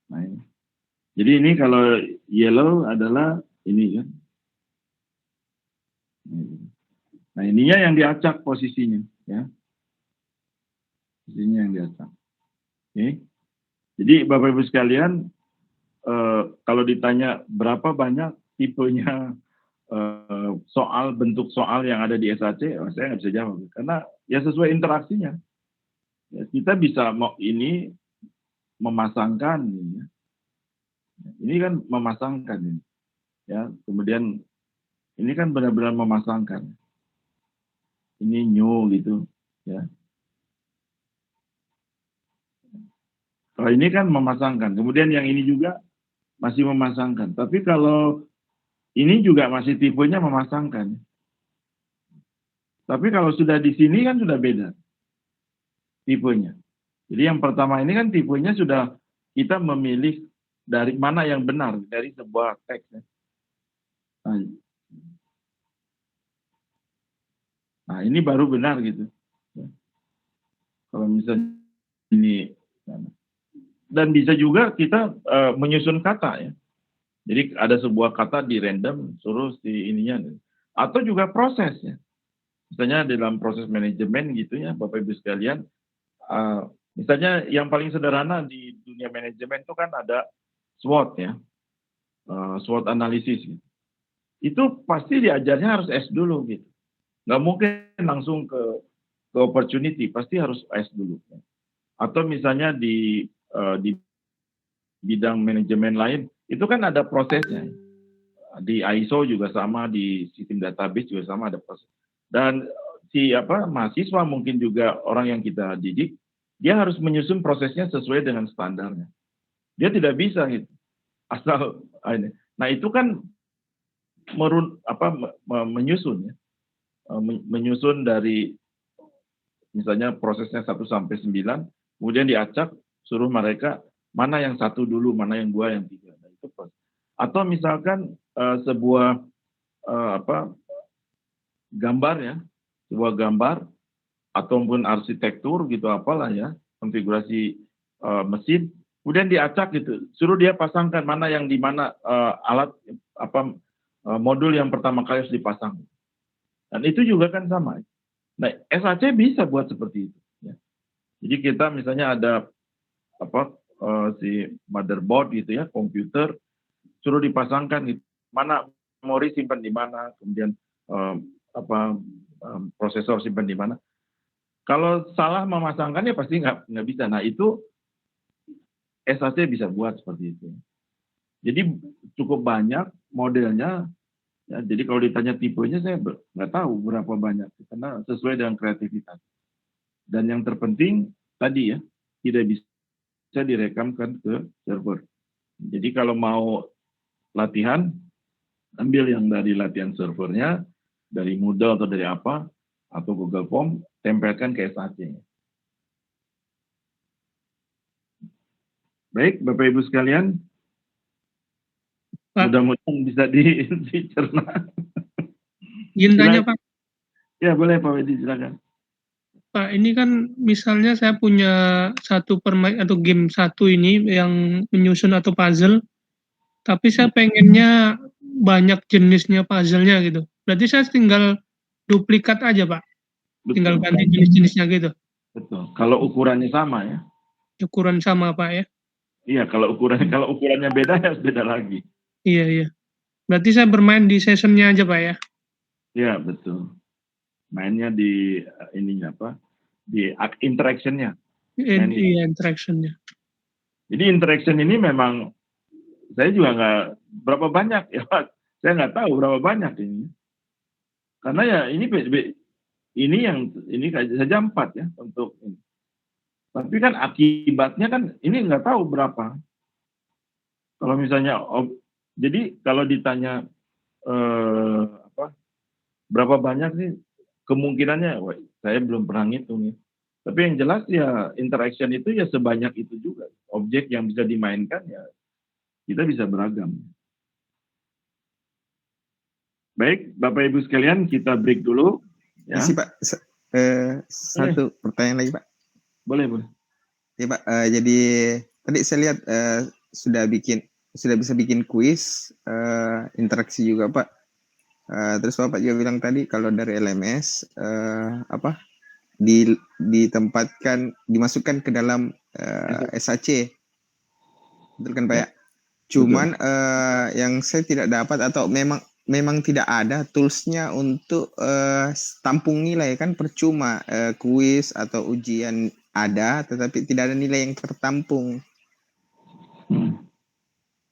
Nah, ini. Jadi ini kalau yellow adalah ini kan. Nah, ininya yang diacak posisinya. Ya. Posisinya yang diacak. Oke. Jadi Bapak Ibu sekalian, kalau ditanya berapa banyak tipenya soal, bentuk soal yang ada di SAC, saya nggak bisa jawab. Karena ya sesuai interaksinya. Ya, kita bisa mau ini memasangkan. Ya. Ini kan memasangkan. Ini. Ya, kemudian ini kan benar-benar memasangkan. Ini new gitu. Ya. Kalau ini kan memasangkan. Kemudian yang ini juga masih memasangkan. Tapi kalau ini juga masih tipenya memasangkan. Tapi kalau sudah di sini kan sudah beda tipenya. Jadi yang pertama ini kan tipenya sudah kita memilih dari mana yang benar dari sebuah teks. Nah ini baru benar gitu. Kalau misalnya ini, dan bisa juga kita menyusun kata ya. Jadi ada sebuah kata di random, suruh si ininya. Atau juga proses ya. Misalnya dalam proses manajemen gitu ya, Bapak Ibu sekalian, misalnya yang paling sederhana di dunia manajemen itu kan ada SWOT ya, SWOT analisis. Gitu. Itu pasti diajarnya harus S dulu gitu. Nggak mungkin langsung ke opportunity, pasti harus S dulu. Ya. Atau misalnya di bidang manajemen lain, itu kan ada prosesnya. Di ISO juga sama, di sistem database juga sama ada proses. Dan si mahasiswa mungkin juga orang yang kita didik, dia harus menyusun prosesnya sesuai dengan standarnya. Dia tidak bisa gitu. Asal ini. Nah, itu kan menyusun ya. Menyusun dari misalnya prosesnya 1 sampai 9, kemudian diacak, suruh mereka mana yang 1 dulu, mana yang 2, yang 3. Nah, itu proses. Atau misalkan sebuah gambar ya, sebuah gambar ataupun arsitektur gitu apalah ya, konfigurasi mesin, kemudian diacak gitu, suruh dia pasangkan mana yang di mana alat modul yang pertama kali harus dipasang. Dan itu juga kan sama. Nah, SAC bisa buat seperti itu. Ya. Jadi kita misalnya ada si motherboard gitu ya, komputer, suruh dipasangkan gitu, mana memori simpan di mana, kemudian prosesor simpan di mana. Kalau salah memasangkannya pasti nggak bisa. Nah itu SAC bisa buat seperti itu. Jadi cukup banyak modelnya. Ya, jadi kalau ditanya tipenya saya nggak tahu berapa banyak karena sesuai dengan kreativitas. Dan yang terpenting tadi ya tidak bisa direkamkan ke server. Jadi kalau mau latihan, ambil yang dari latihan servernya, dari Moodle atau dari apa, atau Google Form, tempelkan ke SAC. Baik, Bapak Ibu sekalian, Pak, mudah-mudahan bisa dicerna. izin tanya Pak. Ya, boleh Pak Wedi, silakan. Pak, ini kan misalnya saya punya satu permain atau game satu ini yang menyusun atau puzzle, tapi saya pengennya banyak jenisnya puzzle-nya gitu. Berarti saya tinggal duplikat aja Pak, tinggal Betul, ganti jenis-jenisnya gitu. betul. Kalau ukurannya sama ya. Ukuran sama Pak ya. Iya, kalau ukurannya beda ya beda lagi. Iya, iya. Berarti saya bermain di sessionnya aja Pak ya. Iya, betul. Mainnya di ininya apa? Di interaction-nya. Iya, interaction-nya. Jadi interaction ini memang saya juga nggak berapa banyak ya Pak. Saya nggak tahu berapa banyak ini. Karena ya ini saja 4 ya untuk ini. Tapi kan akibatnya kan ini nggak tahu berapa. Kalau misalnya jadi kalau ditanya berapa banyak sih kemungkinannya, saya belum pernah ngitung ya. Tapi yang jelas ya interaction itu ya sebanyak itu juga. Objek yang bisa dimainkan ya kita bisa beragam. Baik, Bapak Ibu sekalian, kita break dulu. Ya. Isi Pak, satu pertanyaan lagi Pak. Boleh, boleh. Ya Pak, jadi tadi saya lihat sudah bisa bikin kuis, interaksi juga Pak. Terus Bapak juga bilang tadi kalau dari LMS dimasukkan ke dalam SAC, betul kan Pak ya? Cuman yang saya tidak dapat atau memang tidak ada toolsnya untuk tampung nilai, kan percuma kuis atau ujian ada tetapi tidak ada nilai yang tertampung.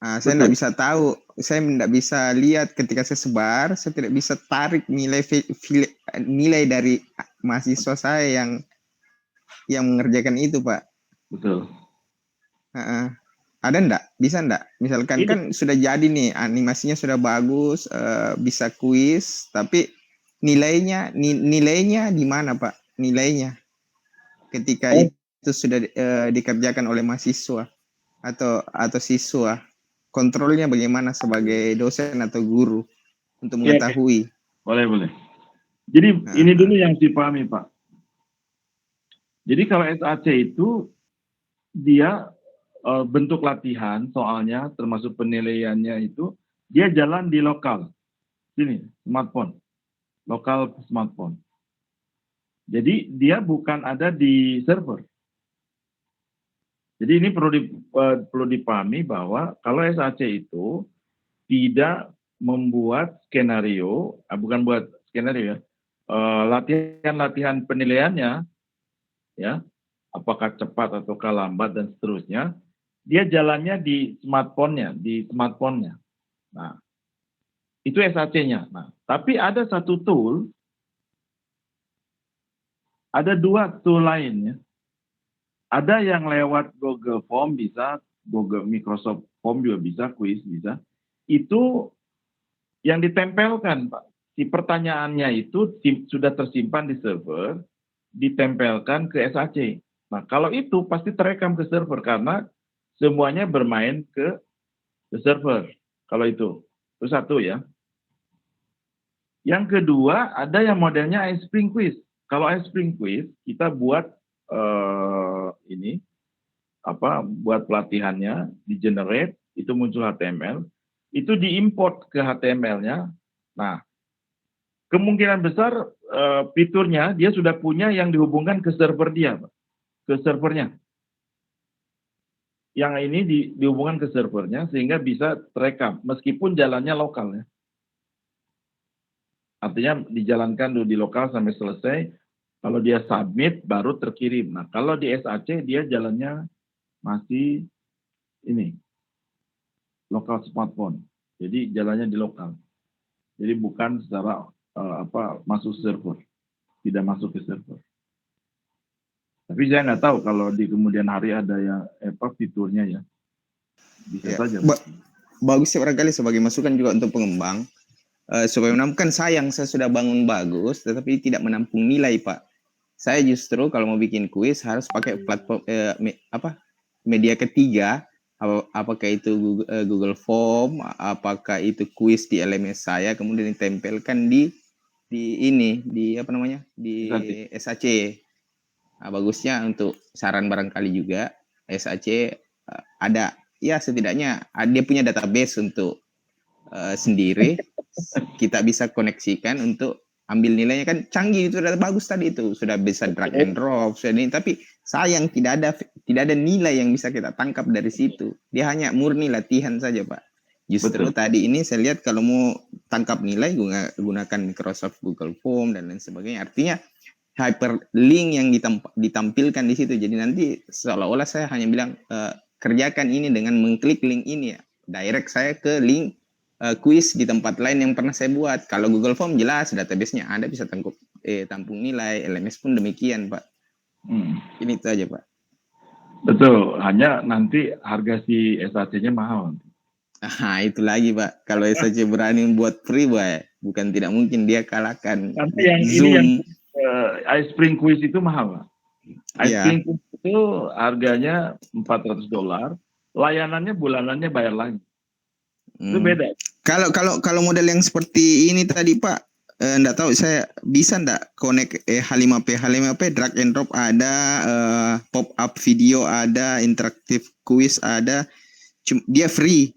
Saya tidak bisa tahu, saya tidak bisa lihat ketika saya sebar, saya tidak bisa tarik nilai dari mahasiswa saya yang mengerjakan itu Pak. Betul. Ada enggak? Bisa enggak? Misalkan kan sudah jadi nih, animasinya sudah bagus, bisa kuis, tapi nilainya di mana Pak? Nilainya ketika itu sudah dikerjakan oleh mahasiswa atau siswa, kontrolnya bagaimana sebagai dosen atau guru untuk mengetahui? Boleh. Jadi ini dulu yang dipahami Pak. Jadi kalau SAC itu dia bentuk latihan soalnya termasuk penilaiannya itu dia jalan di lokal. Sini, smartphone. Lokal smartphone. Jadi dia bukan ada di server. Jadi ini perlu dipahami bahwa kalau SAC itu tidak membuat skenario, bukan buat skenario ya, latihan penilaiannya, ya, apakah cepat atau lambat dan seterusnya, dia jalannya di smartphone-nya. Nah, itu SAC-nya. Nah, tapi ada satu tool, ada 2 tool lainnya. Ada yang lewat Google Form bisa, Microsoft Form juga bisa, quiz bisa. Itu yang ditempelkan, Pak. Si pertanyaannya itu sudah tersimpan di server, ditempelkan ke SAC. Nah, kalau itu pasti terekam ke server karena semuanya bermain ke server. Kalau itu satu ya. Yang kedua, ada yang modelnya iSpring Quiz. Kalau iSpring Quiz, kita buat buat pelatihannya, di generate, itu muncul HTML, itu diimport ke HTML-nya. Nah, kemungkinan besar fiturnya dia sudah punya yang dihubungkan ke server dia, ke servernya. Yang ini dihubungkan ke servernya sehingga bisa terekam meskipun jalannya lokal ya. Artinya dijalankan dulu di lokal sampai selesai. Kalau dia submit baru terkirim. Nah, kalau di SAC dia jalannya masih ini lokal smartphone. Jadi jalannya di lokal. Jadi bukan secara masuk server. Tidak masuk ke server. Tapi saya nggak tahu kalau di kemudian hari ada yang fiturnya ya. bisa Ya. saja. Bagus ya barangkali sebagai masukan juga untuk pengembang. Supaya menampung, sayang saya sudah bangun bagus, tetapi tidak menampung nilai Pak. Saya justru kalau mau bikin kuis harus pakai platform media ketiga, apakah itu Google Form, apakah itu kuis di LMS saya, kemudian ditempelkan di SAC. Nah, bagusnya untuk saran barangkali juga SAC ada ya setidaknya dia punya database untuk sendiri, kita bisa koneksikan untuk ambil nilainya, kan canggih, itu sudah bagus tadi, itu sudah bisa drag and drop sudah ini, tapi sayang tidak ada nilai yang bisa kita tangkap dari situ. Dia hanya murni latihan saja Pak. Justru tadi ini saya lihat kalau mau tangkap nilai gunakan Microsoft Google Form dan lain sebagainya. Artinya hyperlink yang ditampilkan di situ. Jadi nanti seolah-olah saya hanya bilang kerjakan ini dengan mengklik link ini ya. Direct saya ke link kuis di tempat lain yang pernah saya buat. Kalau Google Form jelas database-nya ada, bisa tampung nilai. LMS pun demikian Pak. Ini itu aja Pak. Betul, hanya nanti harga si SAC-nya mahal. Nah, itu lagi Pak. Kalau SAC berani membuat free, bukan tidak mungkin dia kalahkan nanti yang Zoom. Ini yang iSpring Quiz itu mahal Pak. iSpring Quiz itu harganya $400, layanannya bulanannya bayar lagi. Itu beda. Kalau model yang seperti ini tadi Pak, enggak tahu saya bisa enggak connect H5P drag and drop ada, pop up video ada, interaktif quiz ada, dia free.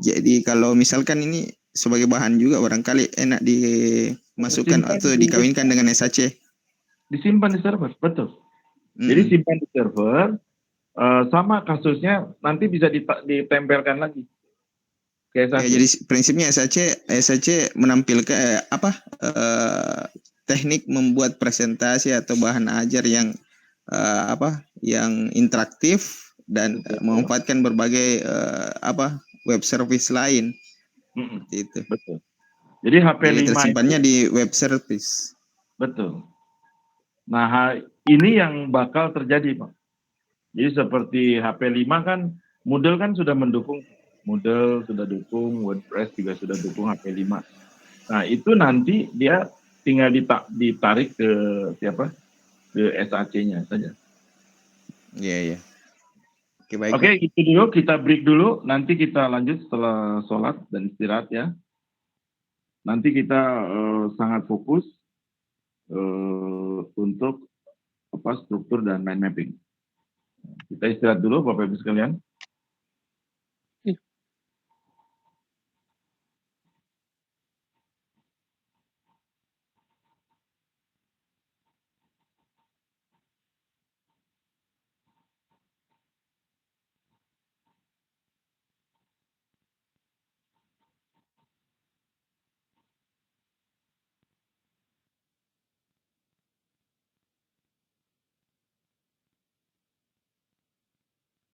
Jadi kalau misalkan ini sebagai bahan juga barangkali enak dimasukkan atau dikawinkan dengan SAC. Disimpan di server, betul. Jadi simpan di server, sama kasusnya nanti bisa ditempelkan lagi. Ya, jadi prinsipnya SAC menampilkan teknik membuat presentasi atau bahan ajar yang yang interaktif dan memanfaatkan berbagai web service lain. Itu. Betul. Jadi HP5 tersimpannya di web service. Betul. Nah, ini yang bakal terjadi, Pak. Jadi seperti HP5 kan, Moodle kan sudah mendukung. Moodle sudah dukung, WordPress juga sudah dukung HP5. Nah, itu nanti dia tinggal ditarik ke siapa? Ke SAC-nya saja. Iya. Oke, baik. Oke, itu dulu, kita break dulu. Nanti kita lanjut setelah sholat dan istirahat ya. Nanti kita sangat fokus untuk struktur dan mind mapping. Kita istirahat dulu Bapak Ibu sekalian.